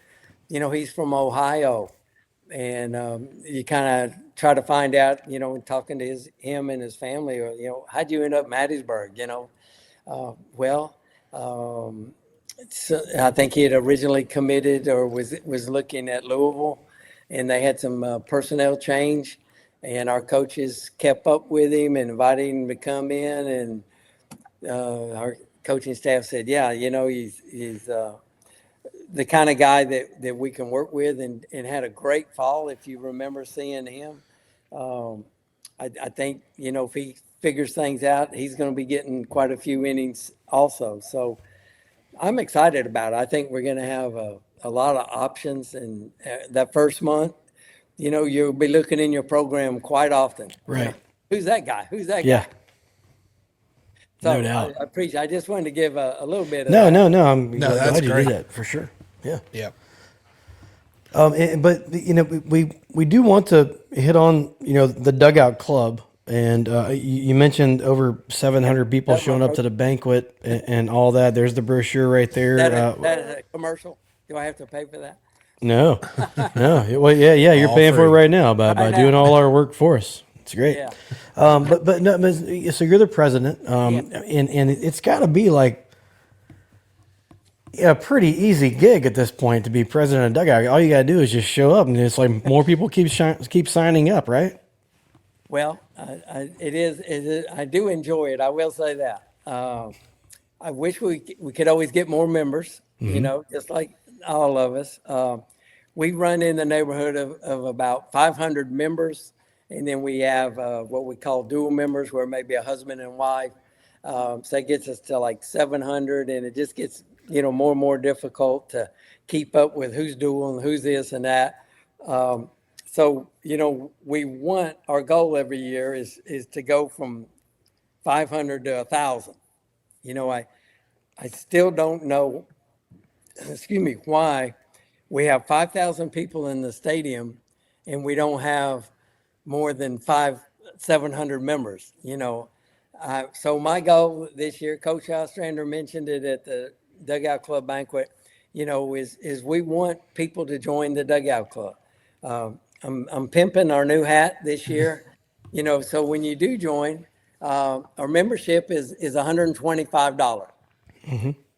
He's from Ohio. And you kind of try to find out, talking to him and his family, or, how'd you end up in Hattiesburg, so I think he had originally committed or was looking at Louisville, and they had some personnel change, and our coaches kept up with him and invited him to come in, and our coaching staff said, yeah, he's the kind of guy that we can work with, and had a great fall. If you remember seeing him, I think, if he figures things out, he's going to be getting quite a few innings also. So I'm excited about it. I think we're going to have a lot of options, and that first month, you'll be looking in your program quite often. Right. Who's that guy? Who's that Yeah. guy? So No doubt. I appreciate. I just wanted to give a little bit of No, that. no. I'm that's glad you great. did that for sure. Yeah. Yeah. But we do want to hit on the dugout club And you mentioned over 700 people That's my showing up to the banquet and all that. There's the brochure right there. that is a commercial. Do I have to pay for that? No, no. Well, yeah. You're All paying for it free. right now by Right doing now. all our work for us. It's great. Yeah. But no, so you're the president, Yeah. and it's got to be like a pretty easy gig at this point to be president of Dugout. All you got to do is just show up, and it's like more people keep signing up, right? Well, it is. I do enjoy it. I will say that. I wish we could always get more members. You know, just like all of us. We run in the neighborhood of about 500 members, and then we have what we call dual members, where maybe a husband and wife. So that gets us to like 700, and it just gets more and more difficult to keep up with who's dual and who's this and that. So, we want, our goal every year is to go from 500 to 1,000. I still don't know, excuse me, why we have 5,000 people in the stadium and we don't have more than 700 members, So my goal this year, Coach Ostrander mentioned it at the Dugout Club banquet, is we want people to join the Dugout Club. I'm pimping our new hat this year, so when you do join, our membership is $125,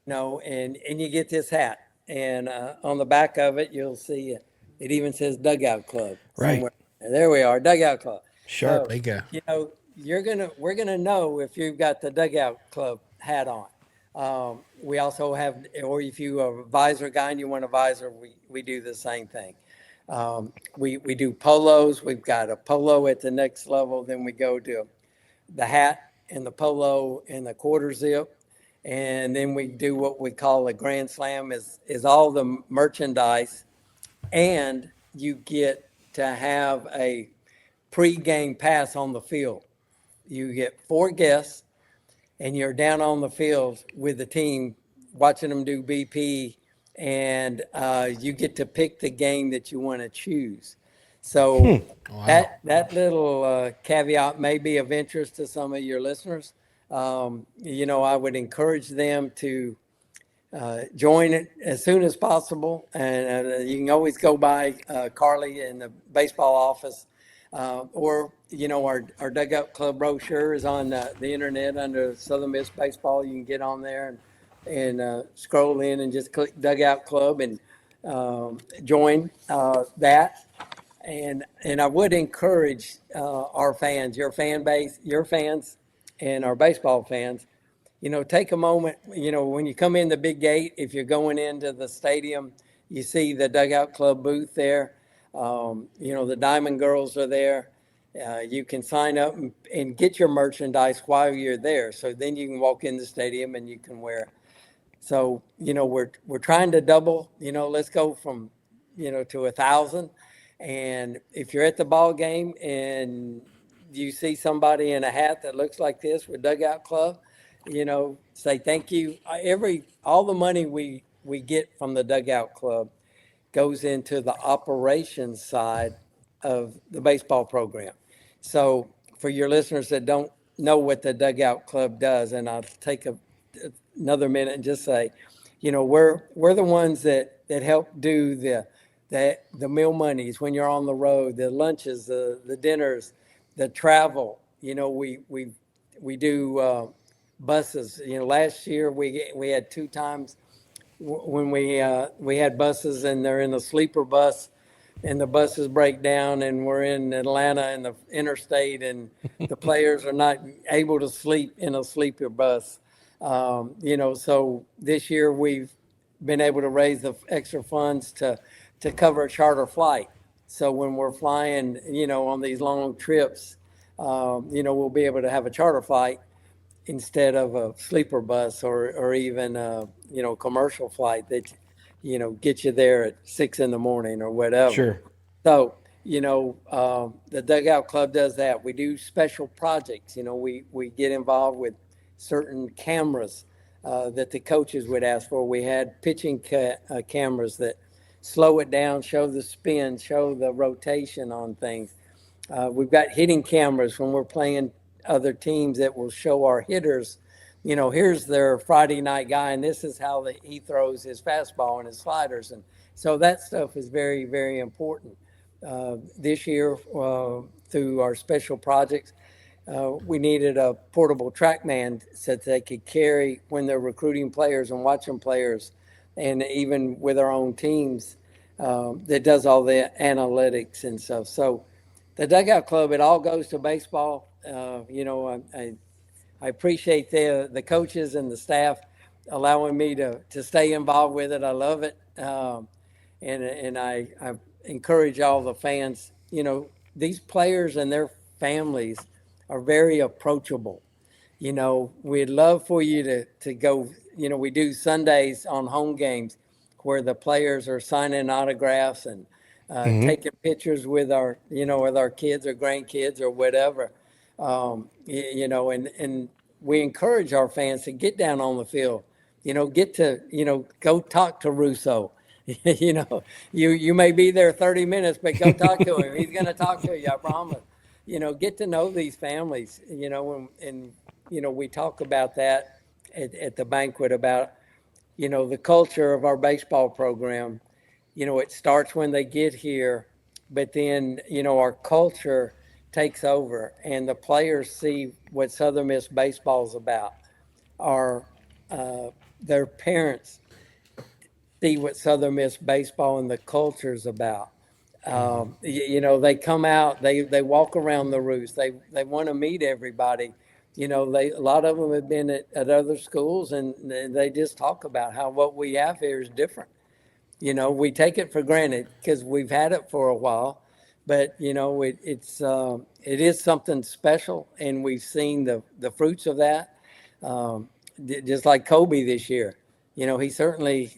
and you get this hat. And on the back of it, you'll see it even says Dugout Club Right. somewhere. There we are, Dugout Club. Sharp. So, There you go. we're gonna know if you've got the Dugout Club hat on. We also have, or if you are a visor guy and you want a visor, we do the same thing. We do polos. We've got a polo at the next level. Then we go to the hat and the polo and the quarter zip. And then we do what we call a grand slam is all the merchandise. And you get to have a pre-game pass on the field. You get 4 guests and you're down on the field with the team watching them do BP, and you get to pick the game that you want to choose. So that little caveat may be of interest to some of your listeners. I would encourage them to join it as soon as possible, and you can always go by Carly in the baseball office, or our Dugout Club brochure is on the internet under Southern Miss Baseball. You can get on there and scroll in and just click Dugout Club and join that. And I would encourage our fans, your fan base, your fans, and our baseball fans. Take a moment. When you come in the big gate, if you're going into the stadium, you see the Dugout Club booth there. The Diamond Girls are there. You can sign up and get your merchandise while you're there. So then you can walk in the stadium and you can wear it. So, we're trying to double, let's go from, to 1,000. And if you're at the ball game and you see somebody in a hat that looks like this with Dugout Club, say thank you. All the money we get from the Dugout Club goes into the operations side of the baseball program. So for your listeners that don't know what the Dugout Club does, and I'll take another minute and just say, we're the ones that help do the meal monies when you're on the road, the lunches, the dinners, the travel. We do buses. Last year we had 2 times when we had buses and they're in the sleeper bus and the buses break down and we're in Atlanta and the interstate and the players are not able to sleep in a sleeper bus. So this year we've been able to raise the extra funds to cover a charter flight. So when we're flying, on these long trips, we'll be able to have a charter flight instead of a sleeper bus or even commercial flight that get you there at 6 a.m. or whatever. Sure. So the Dugout Club does that. We do special projects. We get involved with certain cameras that the coaches would ask for. We had pitching cameras that slow it down, show the spin, show the rotation on things. We've got hitting cameras when we're playing other teams that will show our hitters, here's their Friday night guy, and this is how he throws his fastball and his sliders. And so that stuff is very, very important. This year, through our special projects, we needed a portable TrackMan so that they could carry when they're recruiting players and watching players, and even with our own teams, that does all the analytics and stuff. So the Dugout Club, it all goes to baseball. I appreciate the coaches and the staff allowing me to stay involved with it. I love it. And I encourage all the fans, these players and their families are very approachable. We'd love for you to go, we do Sundays on home games where the players are signing autographs and taking pictures with our kids or grandkids or whatever. And we encourage our fans to get down on the field, get to, go talk to Russo. You may be there 30 minutes, but go talk to him. He's going to talk to you, I promise. Get to know these families, and we talk about that at the banquet about, the culture of our baseball program. It starts when they get here, but then, our culture takes over and the players see what Southern Miss baseball is about. Their parents see what Southern Miss baseball and the culture is about. They come out, they walk around the roost. They want to meet everybody. A lot of them have been at other schools, and they just talk about how what we have here is different. We take it for granted because we've had it for a while, but it is something special, and we've seen the fruits of that. Just like Kobe this year, he certainly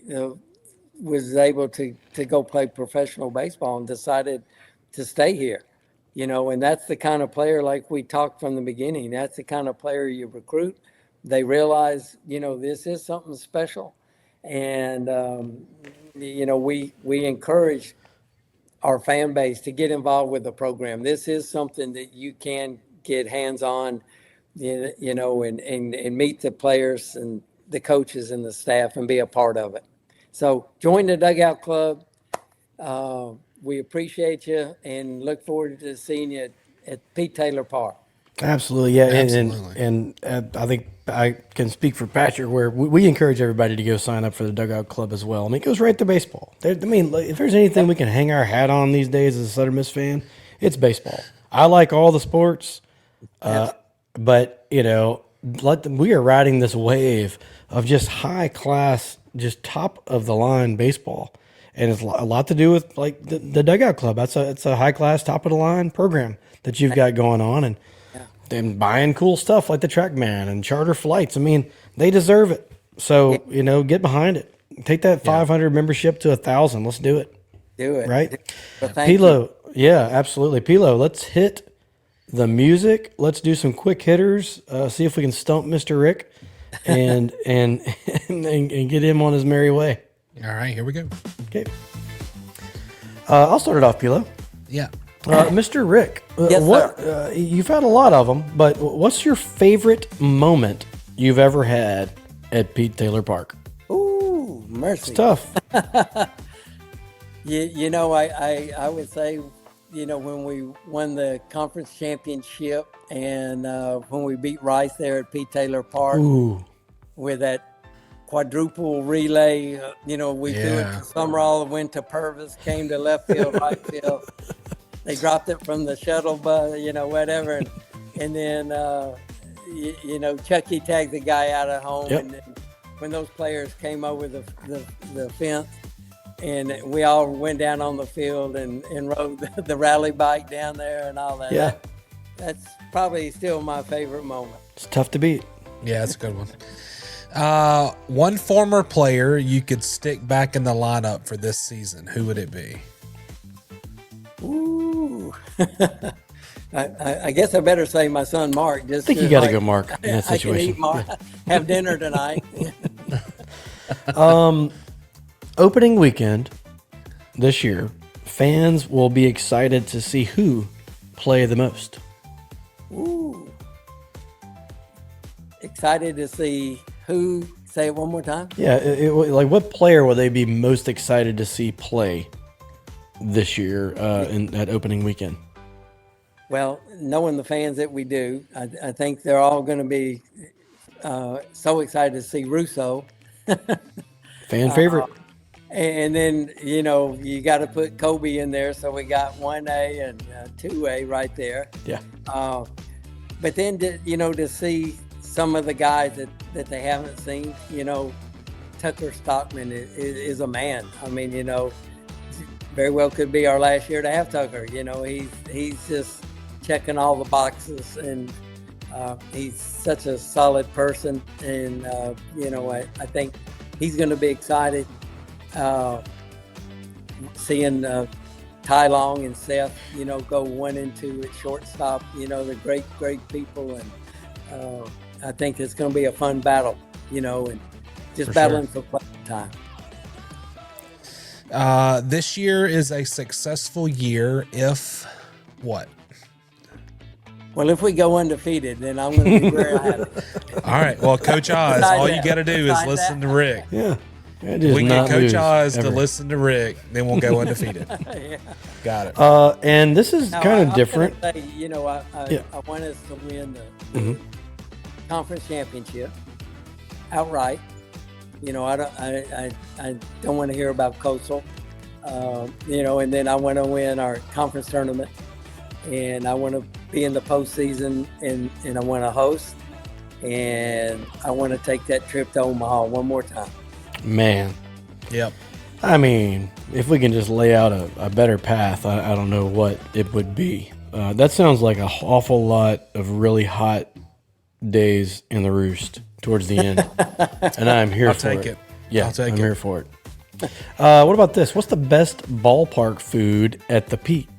was able to go play professional baseball and decided to stay here. And that's the kind of player, like we talked from the beginning, that's the kind of player you recruit. They realize, this is something special. And, we encourage our fan base to get involved with the program. This is something that you can get hands-on, and meet the players and the coaches and the staff and be a part of it. So join the Dugout Club. We appreciate you and look forward to seeing you at Pete Taylor Park. Absolutely, yeah, Absolutely. And I think I can speak for Patrick where we encourage everybody to go sign up for the Dugout Club as well. I mean, it goes right to baseball. If there's anything we can hang our hat on these days as a Southern Miss fan, it's baseball. I like all the sports, but we are riding this wave of just high class, just top of the line baseball. And it's a lot to do with like the Dugout Club. It's a high class, top of the line program that you've got going on, and buying cool stuff like the TrackMan and charter flights. I mean, they deserve it. So get behind it. Take that 500 membership to 1,000. Let's do it. Do it, right? Well, thank Pilo, yeah, absolutely. Pilo, let's hit the music. Let's do some quick hitters. See if we can stump Mr. Rick, and get him on his merry way. All right, here we go. Okay. I'll start it off, Pilo. Yeah. Mr. Rick, Yes, sir. You've had a lot of them, but what's your favorite moment you've ever had at Pete Taylor Park? Ooh, mercy. It's tough. I would say, when we won the conference championship and when we beat Rice there at Pete Taylor Park with that quadruple relay, we threw it to Summerall, went to Purvis, came to left field, right field. They dropped it from the shuttle bus, whatever. And then, Chucky tagged the guy out at home. Yep. And then when those players came over the fence, and we all went down on the field and rode the rally bike down there and all that. Yeah. That's probably still my favorite moment. It's tough to beat. Yeah, that's a good one. One former player you could stick back in the lineup for this season. Who would it be? Ooh. I guess I better say my son Mark. I think you got to go Mark in that I can situation. eat Mark, have dinner tonight. Opening weekend this year, fans will be excited to see who play the most? Ooh. Excited to see who. Say it one more time. Yeah, like what player will they be most excited to see play this year at opening weekend? Well, knowing the fans that we do, I think they're all going to be so excited to see Russo. Fan favorite. And then, you got to put Kobe in there. So we got 1A and 2A right there. Yeah. But then, to see some of the guys that they haven't seen, Tucker Stockman is a man. I mean, very well could be our last year to have Tucker. He's just checking all the boxes, and he's such a solid person. And, I think he's going to be excited seeing Ty Long and Seth, go 1 and 2 at shortstop. They're great people. And I think it's going to be a fun battle, and just For battling sure. for playing time. This year is a successful year if what? Well, if we go undefeated, then I'm going to be very happy. All right. Well, Coach Oz, Besides all you that- got to do is besides listen that- to Rick. Yeah. We get Coach Oz to listen to Rick, then we'll go undefeated. Yeah. Got it. And this is Now, kind I- of I'm different. gonna say, Yeah. I want us to win the conference championship outright. I don't want to hear about Coastal. And then I want to win our conference tournament, and I want to be in the postseason, and I want to host, and I want to take that trip to Omaha one more time. Man, Yep. I mean, if we can just lay out a better path, I don't know what it would be. That sounds like an awful lot of really hot days in the roost towards the end, and I'm here I'll for take it. it. Yeah, I'll take I'm it. here for it. What about this? What's the best ballpark food at the Pete?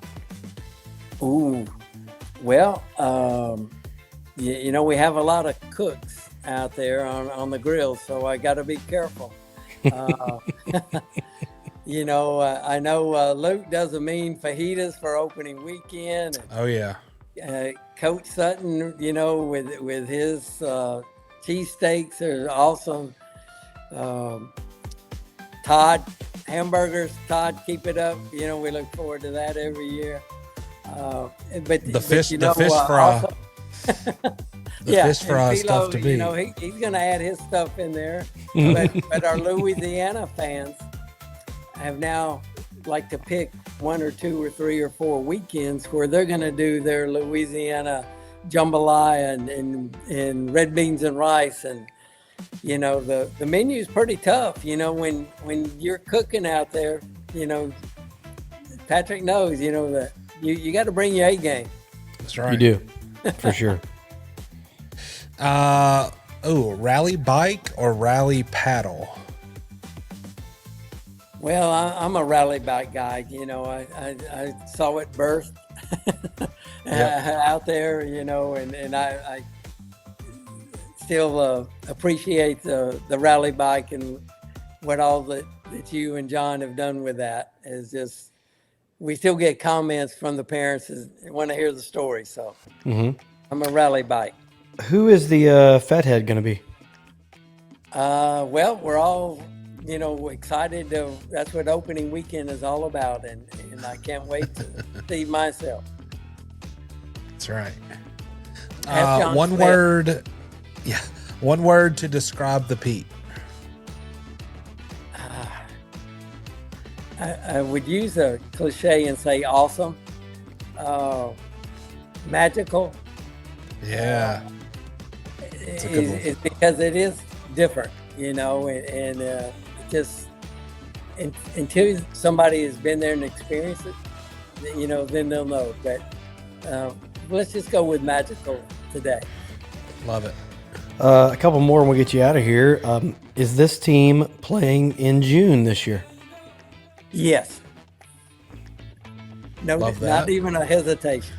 Ooh, well, we have a lot of cooks out there on the grill, so I got to be careful. I know Luke does a mean fajitas for opening weekend. Oh yeah. And, Coach Sutton, with his cheesesteaks are awesome. Todd hamburgers. Todd, keep it up. We look forward to that every year. But The fish fry. also- The fish and fry Philo, stuff to be. he's going to add his stuff in there. but our Louisiana fans have now like to pick 1 or 2 or 3 or 4 weekends where they're going to do their Louisiana jambalaya and red beans and rice. And, the menu is pretty tough. When you're cooking out there, Patrick knows, that you got to bring your A game. That's right. You do, for sure. Rally bike or rally paddle? Well, I'm a rally bike guy. I saw it birth out there, and I still appreciate the rally bike and what all that you and John have done with that. Is just, we still get comments from the parents and want to hear the story. So I'm a rally bike. Who is the fathead going to be? Well, we're all, excited. That's what opening weekend is all about, and I can't wait to see myself. That's right. Have John One Smith. word. Yeah. One word to describe the Pete. I would use a cliche and say awesome, magical. Yeah. That's a good one. It's because it is different, and just until somebody has been there and experienced it, then they'll know. But let's just go with magical today. Love it. A couple more and we'll get you out of here. Is this team playing in June this year? Yes. No, Love that. not even a hesitation.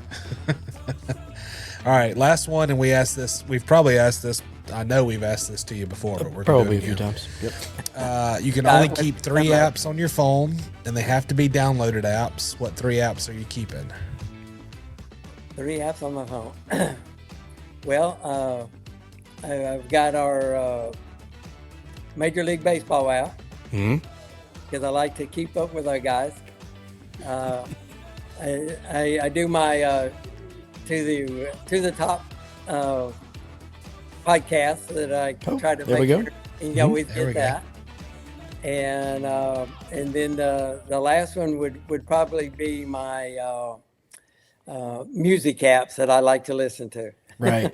All right, last one, and we asked this. We've probably asked this. I know we've asked this to you before, but we're gonna do Probably it a few again. times. Yep. You can Yeah, only I- keep 3 I'm right. apps on your phone, and they have to be downloaded apps. What 3 apps are you keeping? 3 apps on my phone. Well, I've got our Major League Baseball app because I like to keep up with our guys. I do my to the top podcast that I try to there we make go. sure and always There we get go. that. And then the last one would probably be my music apps that I like to listen to. Right. There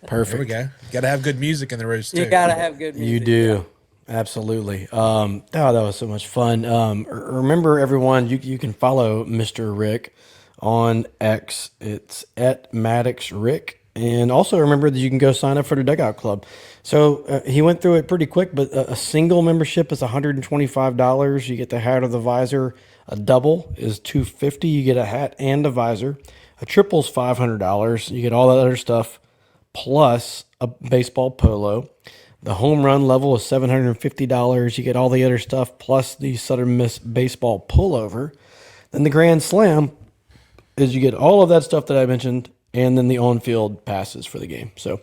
we Perfect. go. Got to have good music in the roost too. You got to have good music. You do. Absolutely. Oh, that was so much fun. Remember, everyone, you can follow Mr. Rick on X. It's at Maddox Rick. And also remember that you can go sign up for the Dugout Club. So he went through it pretty quick, but a single membership is $125. You get the hat or the visor. A double is $250. You get a hat and a visor. A triple's $500. You get all that other stuff plus a baseball polo. The home run level is $750. You get all the other stuff plus the Southern Miss baseball pullover. Then the Grand Slam is you get all of that stuff that I mentioned, and then the on-field passes for the game. So,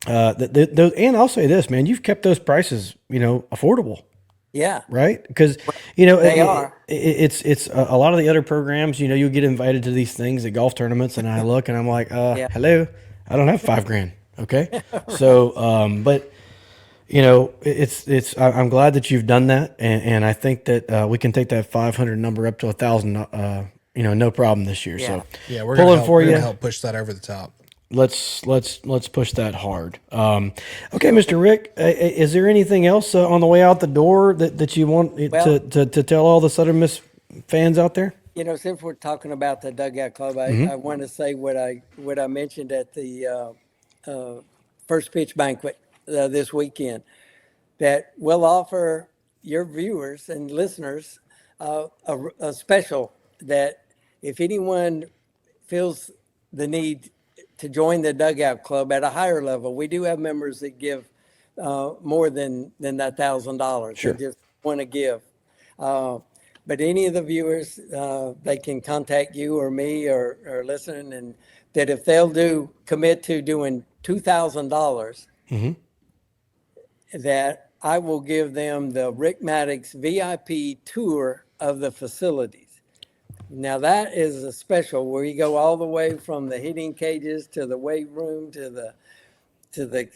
and I'll say this, man, you've kept those prices, affordable. Yeah. Right? Because They are. It's a lot of the other programs. You'll get invited to these things at golf tournaments, and I look and I'm like, hello, I don't have $5,000. Okay, so but I'm glad that you've done that, and I think that we can take that 500 number up to 1,000. No problem this year. Yeah. So Yeah, we're pulling gonna for you. help push that over the top. Let's push that hard. Okay, Mr. Rick, is there anything else on the way out the door that you want to tell all the Southern Miss fans out there? Since we're talking about the Dugout Club, I want to say what I mentioned at the first pitch banquet this weekend, that we'll offer your viewers and listeners a special that if anyone feels the need to join the Dugout Club at a higher level, we do have members that give more than that $1,000. Sure. They just want to give. But any of the viewers, they can contact you or me or listen, and that if they'll commit to doing $2,000, that I will give them the Rick Maddox VIP tour of the facilities. Now that is a special where you go all the way from the hitting cages to the weight room to the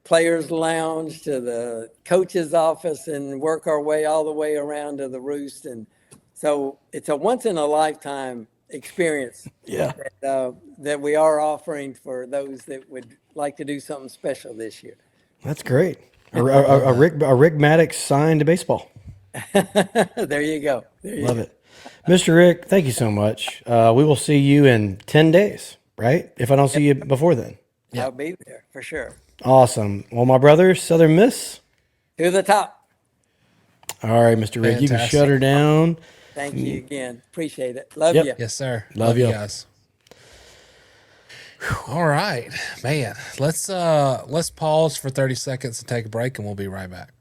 players lounge to the coach's office and work our way all the way around to the roost. And so it's a once in a lifetime experience. Yeah. That we are offering for those that would like to do something special this year. That's great. A Rick Maddox signed baseball. There you go. Love it. Mr. Rick, thank you so much. We will see you in 10 days, right? If I don't see you before then. I'll be there for sure. Awesome. Well, my brother, Southern Miss. To the top. All right, Mr. Rick, you can Fantastic. shut her down. Thank you again. Appreciate it. Love Yep. you. Yes, sir. Love you. guys. All right, man. Let's pause for 30 seconds and take a break, and we'll be right back.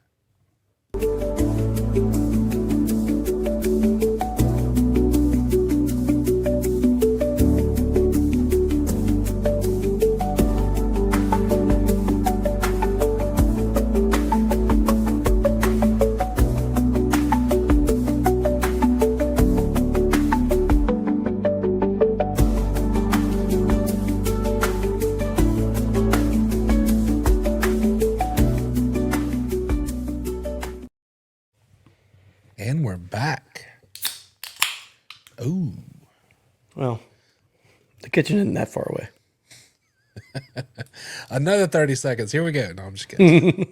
And we're back. Ooh. Well, the kitchen isn't that far away. Another 30 seconds. Here we go. No, I'm just kidding.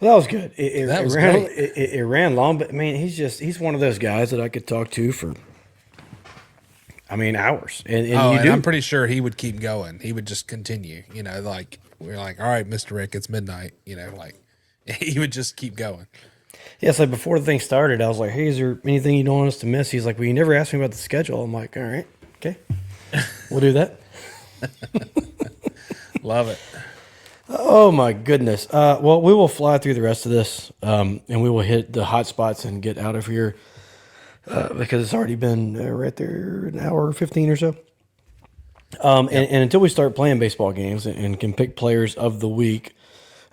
Well, that was good. That was ran, great. it ran long, but I mean, he's one of those guys that I could talk to for, hours. And I'm pretty sure he would keep going. He would just continue. We're like, all right, Mr. Rick, it's midnight. He would just keep going. Yeah, so before the thing started, I was like, hey, is there anything you don't want us to miss? He's like, well, you never asked me about the schedule. I'm like, all right, okay, we'll do that. Love it. Oh, my goodness. Well, we will fly through the rest of this, and we will hit the hot spots and get out of here because it's already been right there an hour 15 or so. And until we start playing baseball games and can pick players of the week,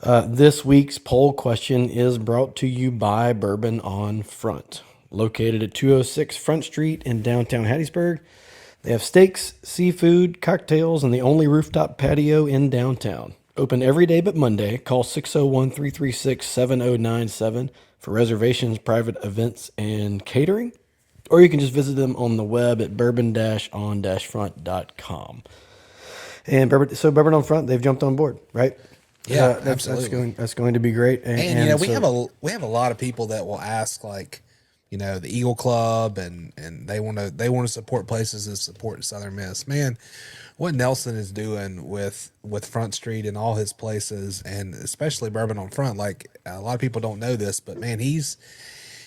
this week's poll question is brought to you by Bourbon on Front, located at 206 Front Street in downtown Hattiesburg. They have steaks, seafood, cocktails, and the only rooftop patio in downtown. Open every day but Monday. Call 601-336-7097 for reservations, private events, and catering. Or you can just visit them on the web at bourbon-on-front.com. And Bourbon on Front, they've jumped on board, right? Yeah, absolutely. That's going to be great. And we have a lot of people that will ask, like, the Eagle Club, and they want to support places that support Southern Miss. Man, what Nelson is doing with Front Street and all his places, and especially Bourbon on Front, like, a lot of people don't know this, but man, he's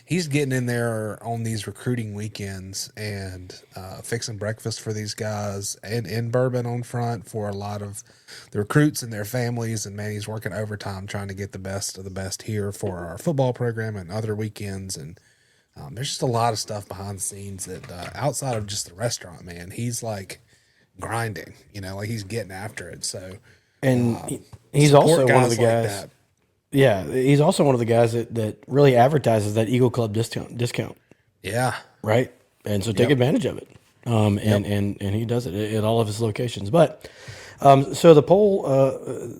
getting in there on these recruiting weekends and fixing breakfast for these guys, and in Bourbon on Front for a lot of the recruits and their families. And man, he's working overtime trying to get the best of the best here for our football program and other weekends. And there's just a lot of stuff behind the scenes that outside of just the restaurant, man, he's like grinding, like he's getting after it. So, and he's also one of the guys. Like that. Yeah, he's also one of the guys that really advertises that Eagle Club discount. Yeah. Right? And so take advantage of it. And he does it at all of his locations. But so the poll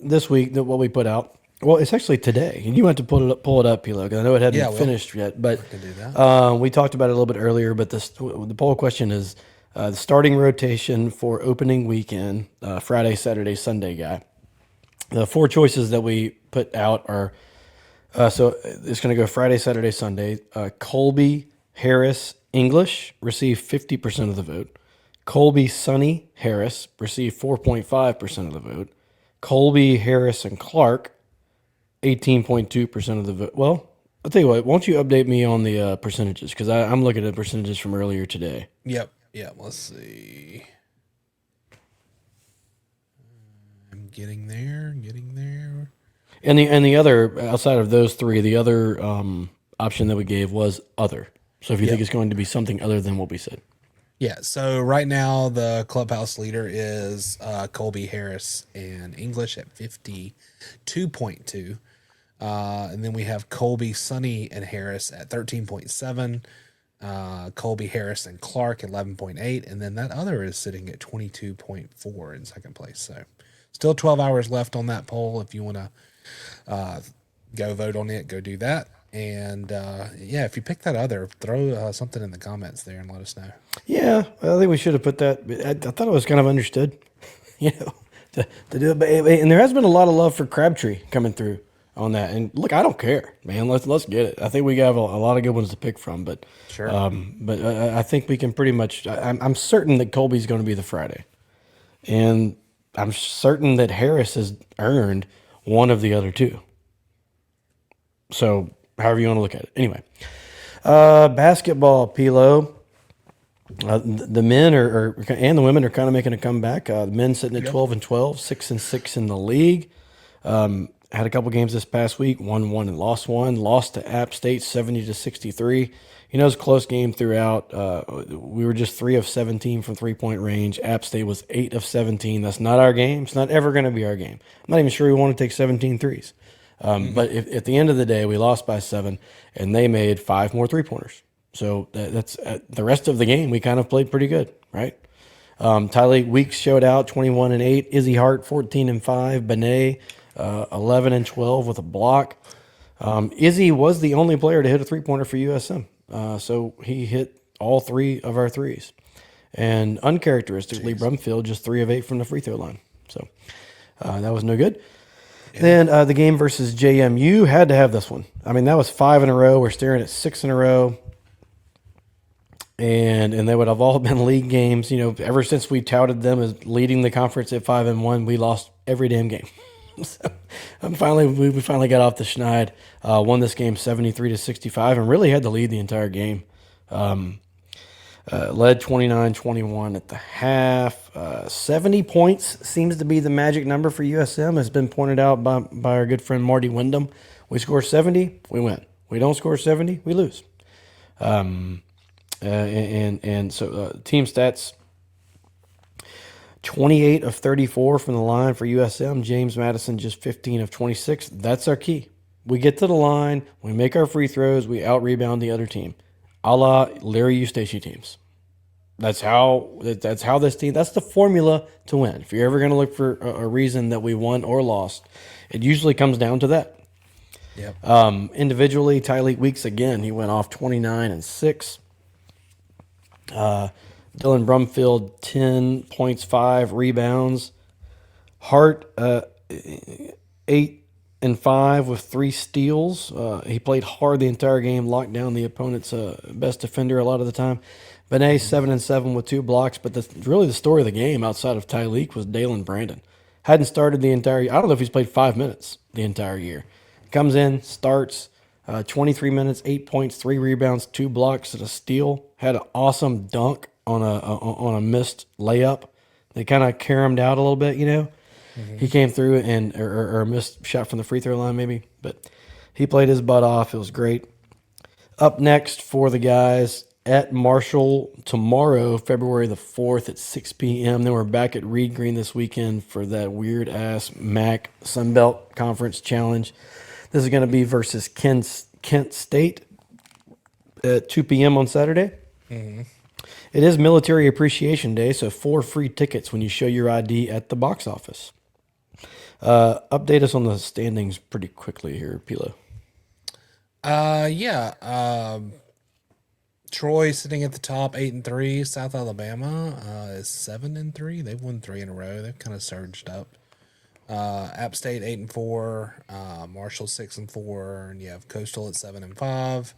this week, that what we put out, well, it's actually today. And you went to pull it up, Pilo, because I know it hadn't finished yet. But we can do that. We talked about it a little bit earlier, but the poll question is the starting rotation for opening weekend, Friday, Saturday, Sunday guy. The four choices that we put out are, so it's going to go Friday, Saturday, Sunday. Colby, Harris, English received 50% of the vote. Colby, Sonny, Harris received 4.5% of the vote. Colby, Harris, and Clark, 18.2% of the vote. Well, I'll tell you what, won't you update me on the percentages? Because I'm looking at percentages from earlier today. Yep. Let's see. I'm getting there. And the other, outside of those three, the other option that we gave was other. So if you think it's going to be something other than what we said. Yeah, so right now the clubhouse leader is Colby, Harris, and English at 52.2. And then we have Colby, Sonny, and Harris at 13.7. Colby, Harris, and Clark 11.8. And then that other is sitting at 22.4 in second place. So still 12 hours left on that poll. If you want to go vote on it, go do that. And if you pick that other, throw something in the comments there and let us know. Yeah, I think we should have put that. I thought it was kind of understood, to do it. And there has been a lot of love for Crabtree coming through on that. And look, I don't care, man. Let's get it. I think we have a lot of good ones to pick from. But sure. But I think we can pretty much. I'm certain that Colby's going to be the Friday, and I'm certain that Harris has earned one of the other two. So however you want to look at it. Anyway, basketball, Pilo. The men and the women are kind of making a comeback. The men sitting at 12-12, 6-6 in the league. Had a couple games this past week, won one and lost one. Lost to App State 70-63. It was a close game throughout. We were just 3 of 17 from 3-point range. App State was 8 of 17. That's not our game. It's not ever going to be our game. I'm not even sure we want to take 17 threes. But at the end of the day, we lost by 7, and they made 5 more 3-pointers. So that's the rest of the game. We kind of played pretty good, right? Tylee Weeks showed out 21-8. Izzy Hart 14-5. Benet 11-12 with a block. Izzy was the only player to hit a 3-pointer for USM. So he hit all 3 of our threes. And uncharacteristically, Brumfield just 3 of 8 from the free throw line. So that was no good. Then the game versus JMU, had to have this one. I mean, that was 5 in a row. We're staring at 6 in a row. And they would have all been league games. Ever since we touted them as leading the conference at 5-1, we lost every damn game. So we finally got off the schneid, won this game 73-65, and really had the lead the entire game. Led 29-21 at the half. 70 points seems to be the magic number for USM, has been pointed out by our good friend Marty Wyndham. We score 70, we win. We don't score 70, we lose. And so team stats. 28 of 34 from the line for USM. James Madison just 15 of 26. That's our key. We get to the line, we make our free throws, we out-rebound the other team. A la Larry Eustace teams. That's how this team, that's the formula to win. If you're ever going to look for a reason that we won or lost, it usually comes down to that. Yep. Individually, Tyleek Weeks again, he went off 29 and 6. Dylan Brumfield 10 points, 5 rebounds. Hart 8 and 5 with 3 steals. He played hard the entire game, locked down the opponent's best defender a lot of the time. Benet 7 and 7 with 2 blocks, but really the story of the game outside of Tyleek was Dalen Brandon. Hadn't started the entire year. I don't know if he's played 5 minutes the entire year. Comes in, starts 23 minutes, 8 points, 3 rebounds, 2 blocks, and a steal. Had an awesome dunk on a missed layup. They kind of caromed out a little bit, you know. Mm-hmm. He came through and or missed shot from the free throw line maybe, but he played his butt off. It was great. Up next for the guys at Marshall tomorrow, February the 4th at 6 p.m. Then we're back at Reed Green this weekend for that weird-ass MAC Sunbelt Conference Challenge. This is going to be versus Kent State at 2 p.m. on Saturday. Mm-hmm. It is Military Appreciation Day, so 4 free tickets when you show your ID at the box office. Update us on the standings pretty quickly here, Pilo. Troy sitting at the top, 8-3. South Alabama is 7-3. They've won 3 in a row. They've kind of surged up. App State 8-4. Marshall 6-4, and you have Coastal at 7-5.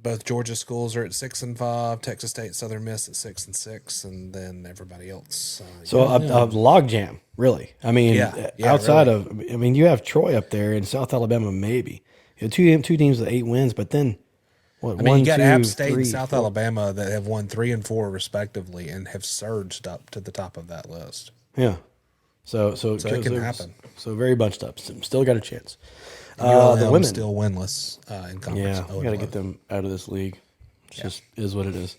Both Georgia schools are at 6-5. Texas State, Southern Miss at 6-6, and then everybody else. So a log jam, really. I mean, outside really. of, you have Troy up there and South Alabama maybe. You have two teams with 8 wins, but then what? You got App State and South Alabama that have won 3 and 4 respectively, and have surged up to the top of that list. Yeah. So it can happen. So very bunched up. Still got a chance. The women still winless in conference. Yeah, we got to get them out of this league. It just is what it is.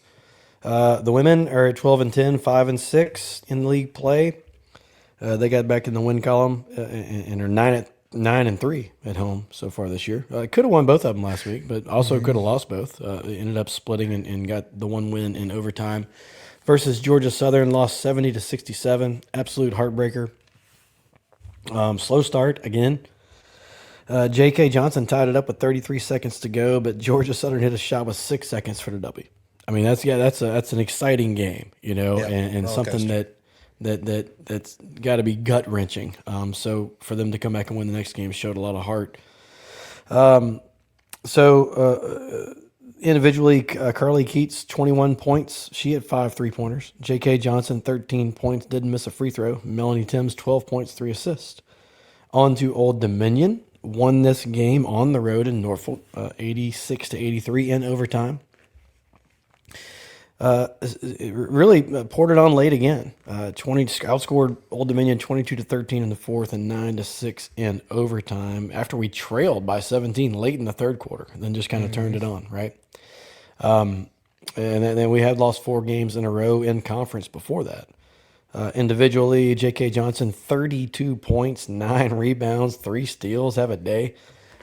The women are at 12-10, 5-6 in league play. They got back in the win column and are 9-3 at home so far this year. Could have won both of them last week, but also could have lost both. Ended up splitting and got the one win in overtime. Versus Georgia Southern, lost 70-67. Absolute heartbreaker. Slow start again. J.K. Johnson tied it up with 33 seconds to go, but Georgia Southern hit a shot with 6 seconds for the W. I mean, that's an exciting game, you know, and something that's got to be gut wrenching. So for them to come back and win the next game showed a lot of heart. Individually, Carly Keats, 21 points. She had 5 3-pointers. J.K. Johnson, 13 points, didn't miss a free throw. Melanie Timms, 12 points, 3 assists. On to Old Dominion. Won this game on the road in Norfolk, 86-83 in overtime. It really poured it on late again. 20 outscored Old Dominion 22-13 in the fourth and 9-6 in overtime after we trailed by 17 late in the third quarter, and then just kind of turned it on, right? And then we had lost 4 games in a row in conference before that. Individually, J.K. Johnson, 32 points, 9 rebounds, 3 steals, have a day.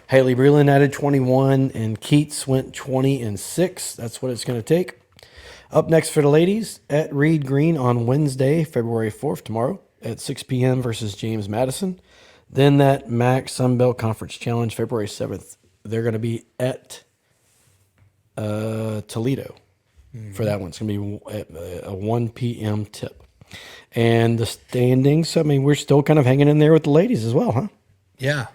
Haley Breland added 21, and Keats went 20-6. That's what it's going to take. Up next for the ladies at Reed Green on Wednesday, February 4th, tomorrow at 6 p.m. versus James Madison. Then that MAC Sunbelt Conference Challenge, February 7th. They're going to be at Toledo for that one. It's going to be at a 1 p.m. tip. And the standings, I mean, we're still kind of hanging in there with the ladies as well, huh? Yeah.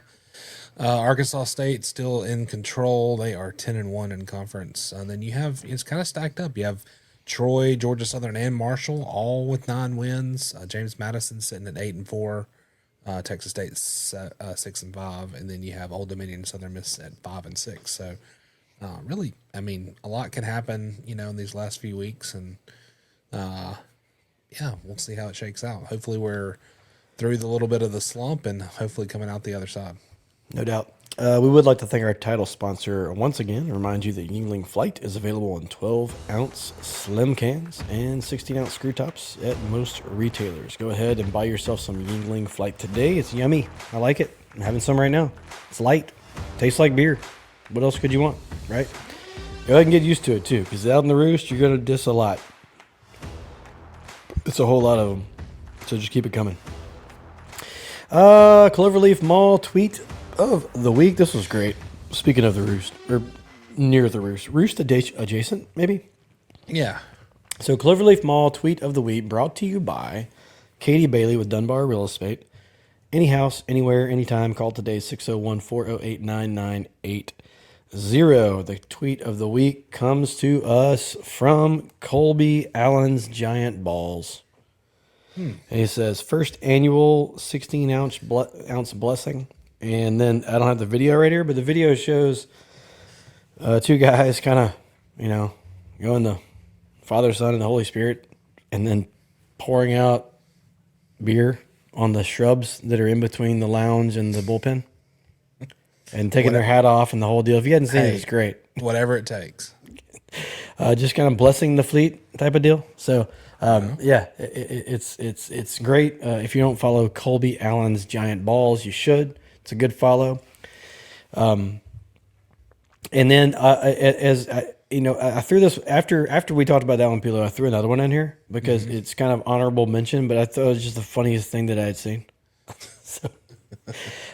Arkansas State still in control. They are 10-1 in conference. And then you have, it's kind of stacked up. You have Troy, Georgia Southern, and Marshall all with 9 wins. James Madison sitting at 8-4. Texas State 6-5. And then you have Old Dominion and Southern Miss at 5-6. So really, I mean, a lot can happen, you know, in these last few weeks. And yeah, we'll see how it shakes out. Hopefully we're through the little bit of the slump and hopefully coming out the other side. No doubt. We would like to thank our title sponsor once again and remind you that Yingling Flight is available in 12-ounce slim cans and 16-ounce screw tops at most retailers. Go ahead and buy yourself some Yingling Flight today. It's yummy. I like it. I'm having some right now. It's light. Tastes like beer. What else could you want, right? Go ahead and get used to it, too, because out in the roost, you're going to diss a lot. It's a whole lot of them. So just keep it coming. Cloverleaf Mall tweet of the week. This was great. Speaking of the roost, or near the roost. Roost adjacent, maybe? Yeah. So Cloverleaf Mall tweet of the week brought to you by Katie Bailey with Dunbar Real Estate. Any house, anywhere, anytime. Call today, 601-408-9980. The tweet of the week comes to us from Colby Allen's Giant Balls. And he says, first annual 16-ounce blessing. And then I don't have the video right here, but the video shows two guys kind of, going the Father, Son, and the Holy Spirit, and then pouring out beer on the shrubs that are in between the lounge and the bullpen. And taking their hat off and the whole deal. If you hadn't seen it, it's great. Whatever it takes. Just kind of blessing the fleet type of deal. So, it's great. If you don't follow Colby Allen's Giant Balls, you should. It's a good follow. And then I threw this after we talked about that one, Pilo. I threw another one in here because it's kind of honorable mention, but I thought it was just the funniest thing that I had seen. So.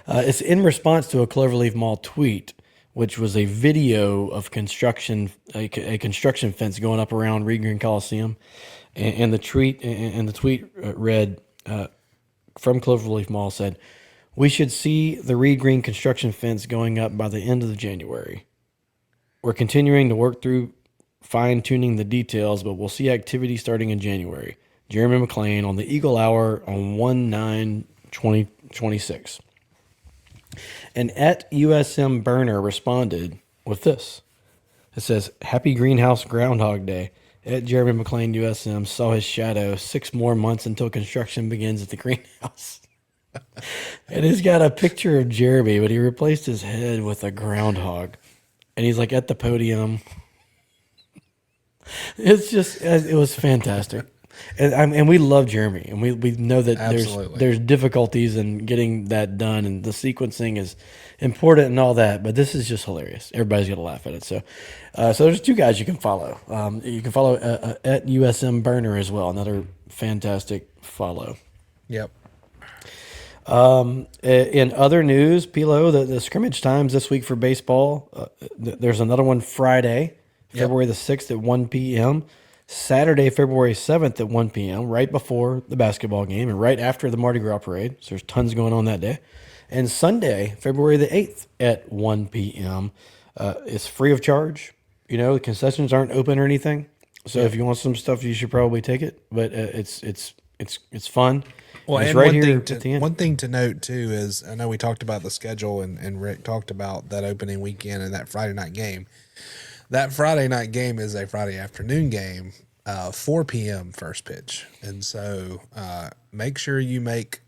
It's in response to a Cloverleaf Mall tweet, which was a video of construction, a construction fence going up around Reed Green Coliseum, and the tweet read from Cloverleaf Mall said, "We should see the Reed Green construction fence going up by the end of January. We're continuing to work through fine-tuning the details, but we'll see activity starting in January. Jeremy McLean on the Eagle Hour on 1/9/2026. And at USM Burner responded with this. It says, "Happy Greenhouse Groundhog Day. At Jeremy McLean USM saw his shadow 6 more months until construction begins at the greenhouse." And he's got a picture of Jeremy, but he replaced his head with a groundhog. And he's like at the podium. It was fantastic. And we love Jeremy, and we know that there's difficulties in getting that done, and the sequencing is important and all that. But this is just hilarious. Everybody's gonna laugh at it. So there's two guys you can follow. You can follow at USM Burner as well. Another fantastic follow. Yep. In other news, Pilo, the scrimmage times this week for baseball. There's another one Friday, February the 6th at 1 p.m. Saturday, February 7th at 1 p.m., right before the basketball game and right after the Mardi Gras parade. So there's tons going on that day. And Sunday, February the 8th at 1 p.m. It's free of charge. The concessions aren't open or anything. So if you want some stuff, you should probably take it. But it's fun. Well, it's and right one here thing at the end. one thing to note too is I know we talked about the schedule and Rick talked about that opening weekend and that Friday night game. That Friday night game is a Friday afternoon game, 4 p.m. first pitch. And so make sure you make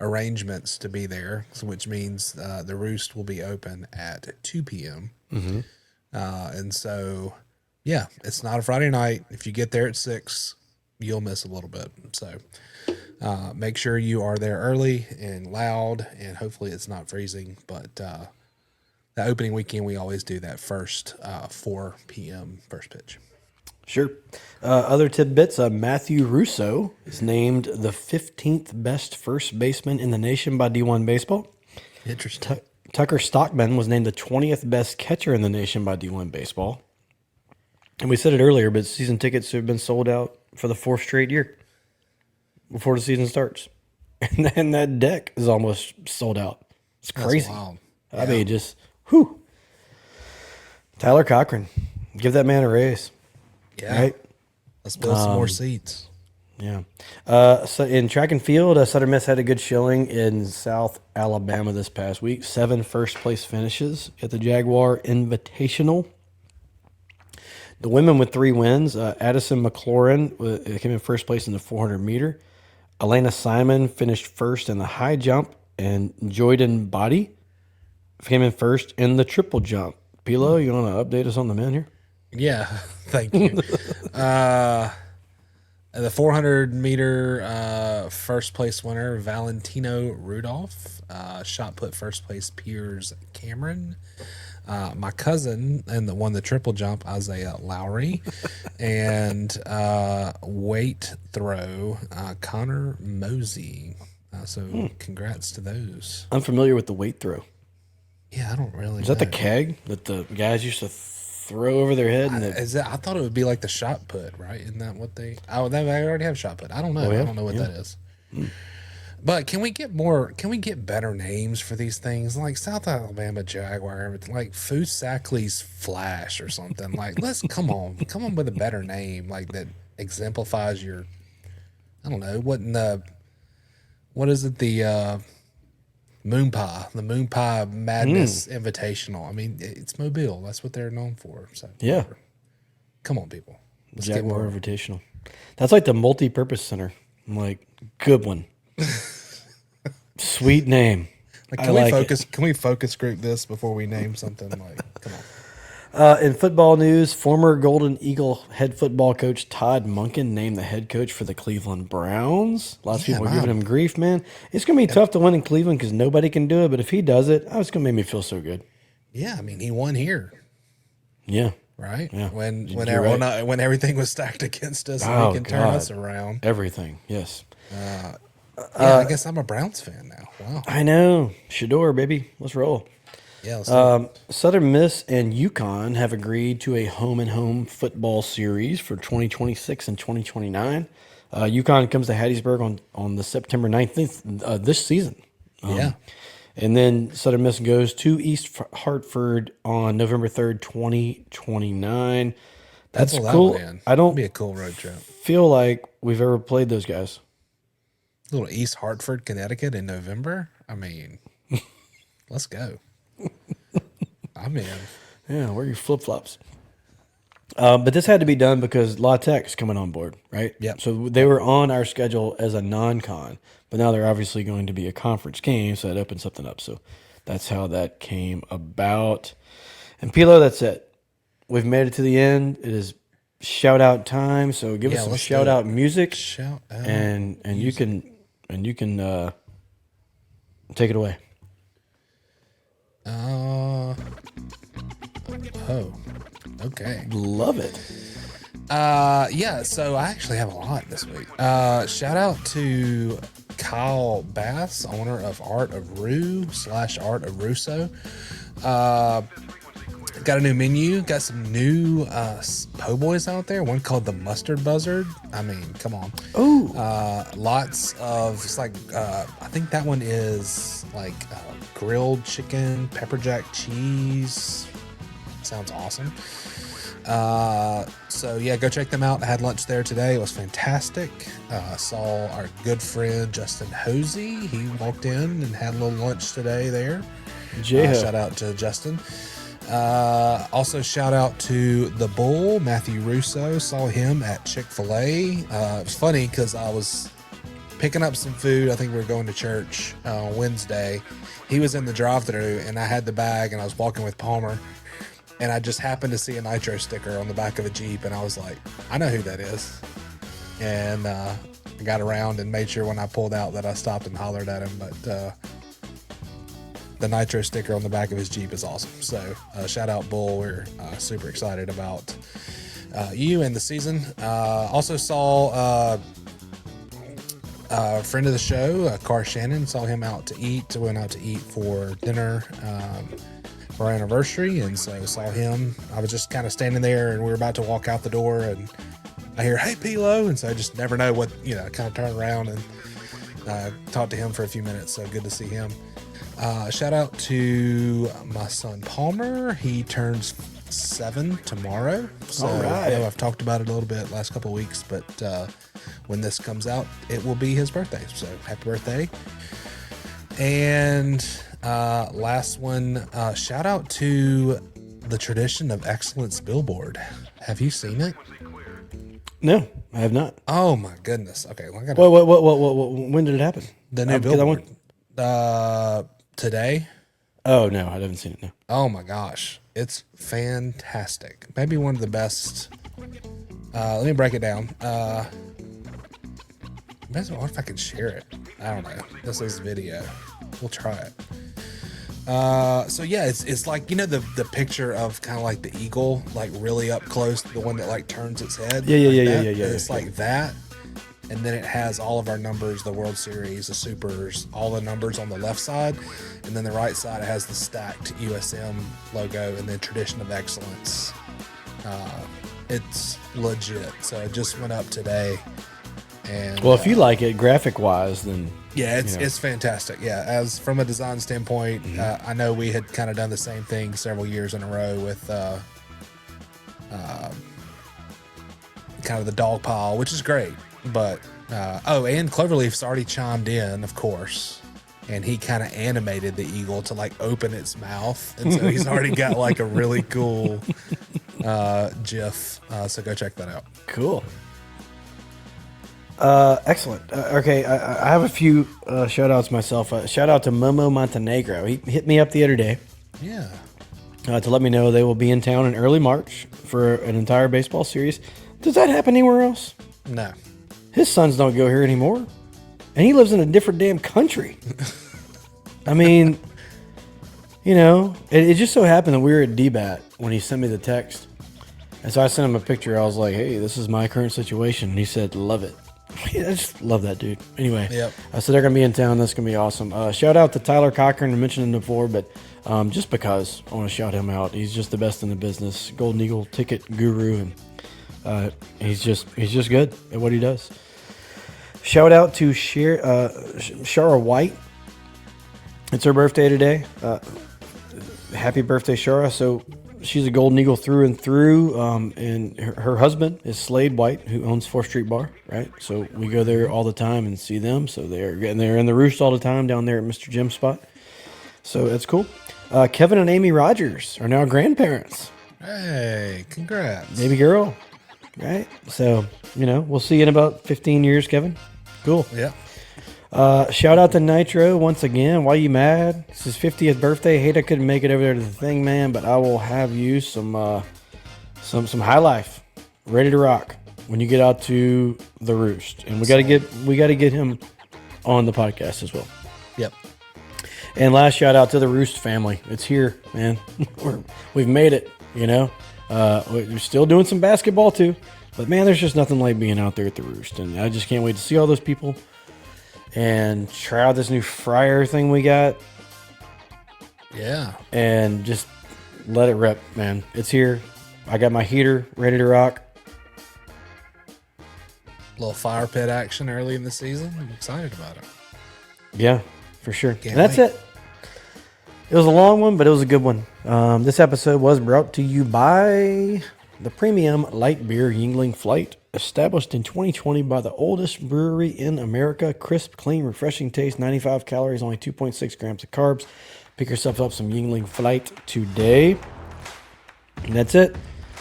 arrangements to be there, which means the Roost will be open at 2 p.m. Mm-hmm. And so, it's not a Friday night. If you get there at 6, you'll miss a little bit. So make sure you are there early and loud, and hopefully it's not freezing. But the opening weekend, we always do that first 4 p.m. first pitch. Sure. Other tidbits, Matthew Russo is named the 15th best first baseman in the nation by D1 Baseball. Interesting. Tucker Stockman was named the 20th best catcher in the nation by D1 Baseball. And we said it earlier, but season tickets have been sold out for the 4th straight year before the season starts. And that deck is almost sold out. It's crazy. That's wild. I mean, just, whew. Tyler Cochran, give that man a raise. Yeah. Right? Let's build some more seats. Yeah. So in track and field, Southern Miss had a good showing in South Alabama this past week. 7 first-place finishes at the Jaguar Invitational. The women with 3 wins. Addison McLaurin came in first place in the 400-meter. Elena Simon finished first in the high jump. and Jordan Body came in first in the triple jump. Pilo, you want to update us on the men here? Yeah, thank you. The 400-meter first place winner, Valentino Rudolph. Shot put first place, Piers Cameron. My cousin and the one the triple jump, Isaiah Lowry. And weight throw, Connor Mosey. So congrats to those. I'm familiar with the weight throw. Yeah, I don't really Is that the keg that the guys used to throw over their head? And I thought it would be like the shot put, right? Isn't that what they? Oh, they already have shot put. I don't know. yeah? I don't know what that is. But can we get more? Can we get better names for these things? Like South Alabama Jaguar, like Fusackley's Flash or something. Like, let's come on with a better name, like that exemplifies your. I don't know what is it? The Moon Pie Madness Invitational. I mean, it's Mobile. That's what they're known for. So yeah, come on, people. Let's Jaguar Invitational. That's like the multi-purpose center. I'm like, good one. Sweet name. Like, can we focus group this before we name something? Like, come on. In football news, former Golden Eagle head football coach Todd Monken named the head coach for the Cleveland Browns. Lots of people are giving him grief, man. It's going to be tough to win in Cleveland because nobody can do it. But if he does it, it's going to make me feel so good. Yeah, I mean, he won here. Yeah. Right? Yeah. When everything was stacked against us, and he can turn us around. Everything, yes. I guess I'm a Browns fan now. Wow. I know. Shador, baby. Let's roll. Yeah. Southern Miss and UConn have agreed to a home-and-home football series for 2026 and 2029. UConn comes to Hattiesburg on the September 19th this season. And then Southern Miss goes to East Hartford on November 3rd, 2029. That's cool. That'd be a cool road trip. Feel like we've ever played those guys. Little East Hartford, Connecticut in November. I mean, let's go. I'm in. Yeah, wear your flip-flops. But this had to be done because La Tech's coming on board, right? Yeah. So they were on our schedule as a non-con, but now they're obviously going to be a conference game, so that opens something up. So that's how that came about. And Pilo, that's it. We've made it to the end. It is shout-out time, so give us some shout-out music. Shout out. And you can take it away. Okay. Love it. Yeah, so I actually have a lot this week. Shout out to Kyle Bass, owner of Art of Rue / Art of Russo. Got a new menu, got some new po' boys out there. One called the Mustard Buzzard. I mean, come on. Ooh. Lots of, it's like, I think that one is like grilled chicken, pepper jack cheese. Sounds awesome. So yeah, go check them out. I had lunch there today. It was fantastic. Saw our good friend Justin Hosey. He walked in and had a little lunch today there. Shout out to Justin. Also shout out to the Bull, Matthew Russo. Saw him at Chick-fil-A. It was funny because I was picking up some food. I think we were going to church on Wednesday. He was in the drive-thru and I had the bag and I was walking with Palmer. And I just happened to see a Nitro sticker on the back of a Jeep, and I was like, I know who that is. And I got around and made sure when I pulled out that I stopped and hollered at him. But the Nitro sticker on the back of his Jeep is awesome. So shout out, Bull. We're super excited about you and the season. Also saw a friend of the show, Car Shannon. Saw him out to eat. Went out to eat for dinner. For our anniversary, and so saw him. I was just kind of standing there and we were about to walk out the door and I hear, "Hey, Pilo," and so I just never know what, kind of turn around and talk to him for a few minutes. So good to see him. Shout out to my son Palmer. He turns 7 tomorrow. So I know I've talked about it a little bit last couple of weeks, but when this comes out, it will be his birthday. So happy birthday. And last one, shout out to the Tradition of Excellence billboard. Have you seen it? No, I have not. Oh my goodness. Okay, well, What? When did it happen? The new billboard. Today. Oh no, I haven't seen it. No. Oh my gosh, it's fantastic. Maybe one of the best. Let me break it down. What if I could share it? I don't know. This is video. We'll try it. So yeah, it's like, you know, the picture of kind of like the eagle, like really up close, the one that like turns its head. Yeah. It's like that. And then it has all of our numbers, the World Series, the Supers, all the numbers on the left side. And then the right side, it has the stacked USM logo and then Tradition of Excellence. It's legit. So it just went up today. And Well, if you like it graphic wise, then yeah, you know. it's fantastic. Yeah, as from a design standpoint, I know we had kind of done the same thing several years in a row with kind of the dog pile, which is great. But and Cloverleaf's already chimed in, of course, and he kind of animated the eagle to like open its mouth, and so he's already got like a really cool GIF. So go check that out. Cool. Excellent. Okay, I have a few shout outs myself. Shout out to Momo Montenegro. He hit me up the other day Yeah. to let me know they will be in town in early March for an entire baseball series. Does that happen anywhere else? No. His sons don't go here anymore. And he lives in a different damn country. I mean, you know, it just so happened that we were at DBAT when he sent me the text. And so I sent him a picture. I was like, hey, this is my current situation. And he said, love it. I just love that dude. Anyway, Yep. So they're going to be in town. That's going to be awesome. Shout out to Tyler Cochran. I mentioned him before, but just because I want to shout him out. He's just the best in the business. Golden Eagle ticket guru. And he's just good at what he does. Shout out to Shara White. It's her birthday today. Happy birthday, Shara. So she's a Golden Eagle through and through. And her husband is Slade White, who owns 4th Street Bar, right? So we go there all the time and see them. So they're in the Roost all the time down there at Mr. Jim's spot. So that's cool. Kevin and Amy Rogers are now grandparents. Hey, congrats. Baby girl, right? So, you know, we'll see you in about 15 years, Kevin. Cool. Yeah. Shout out to Nitro once again. Why you mad? It's his 50th birthday. Hate I couldn't make it over there to the thing, man, but I will have you some High Life ready to rock when you get out to the Roost. And we got to get him on the podcast as well. Yep. And last shout out to the Roost family. It's here, man. We've made it, you know. We're still doing some basketball too. But man, there's just nothing like being out there at the Roost. And I just can't wait to see all those people and try out this new fryer thing we got. Yeah. And just let it rip, man. It's here. I got my heater ready to rock. Little fire pit action early in the season. I'm excited about it. Yeah, for sure. Can't And that's wait. it. It was a long one, but it was a good one. This episode was brought to you by the premium light beer Yingling Flight, established in 2020 by the oldest brewery in America. Crisp, clean, refreshing taste, 95 calories, only 2.6 grams of carbs. Pick yourself up some Yingling Flight today. And that's it.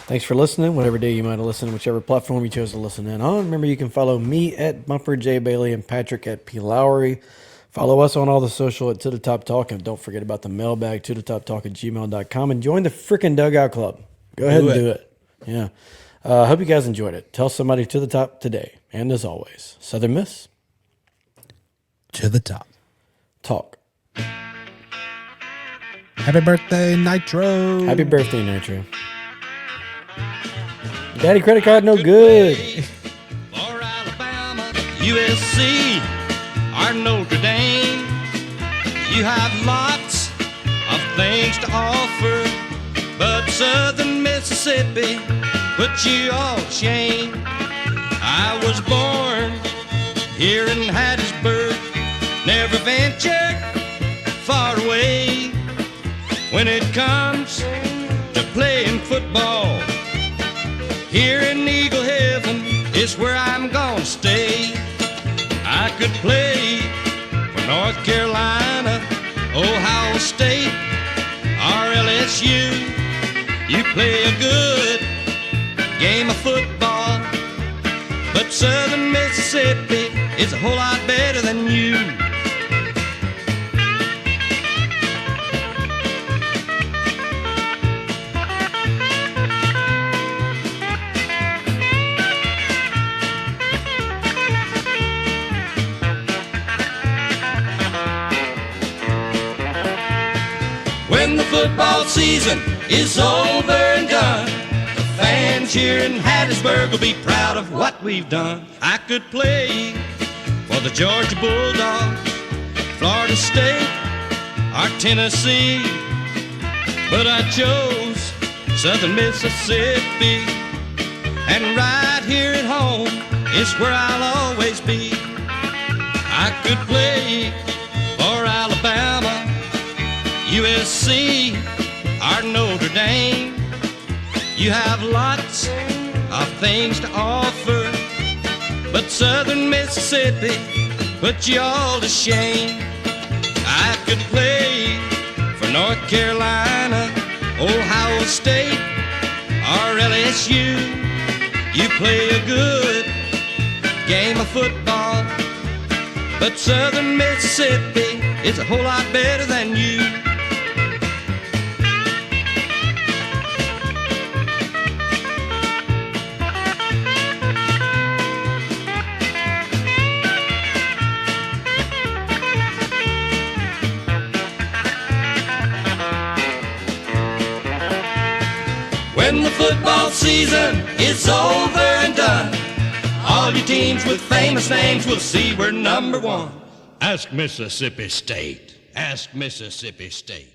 Thanks for listening, whatever day you might have listened, whichever platform you chose to listen in on. Remember, you can follow me at Bumper J. Bailey and Patrick at P. Lowry. Follow us on all the social at To The Top Talk. And don't forget about the mailbag, tothetoptalk@gmail.com. And join the freaking Dugout Club. Go ahead and do it. Yeah. Hope you guys enjoyed it. Tell somebody to the top today. And as always, Southern Miss. To the top. Talk. Happy birthday, Nitro. Happy birthday, Nitro. Daddy credit card no good. For Alabama, USC, or Notre Dame, you have lots of things to offer, but Southern Mississippi put you all to shame. I was born here in Hattiesburg, never ventured far away. When it comes to playing football, here in Eagle Heaven is where I'm gonna stay. I could play for North Carolina, Ohio State, or LSU. You play a good game of football, but Southern Mississippi is a whole lot better than you. When the football season is over and done, the fans here in Hattiesburg will be proud of what we've done. I could play for the Georgia Bulldogs, Florida State, or Tennessee, but I chose Southern Mississippi, and right here at home is where I'll always be. I could play for Alabama, USC, or Notre Dame. You have lots of things to offer, but Southern Mississippi put you all to shame. I could play for North Carolina, Ohio State, or LSU. You play a good game of football, but Southern Mississippi is a whole lot better than you. When the football season is over and done, all your teams with famous names will see we're number one. Ask Mississippi State. Ask Mississippi State.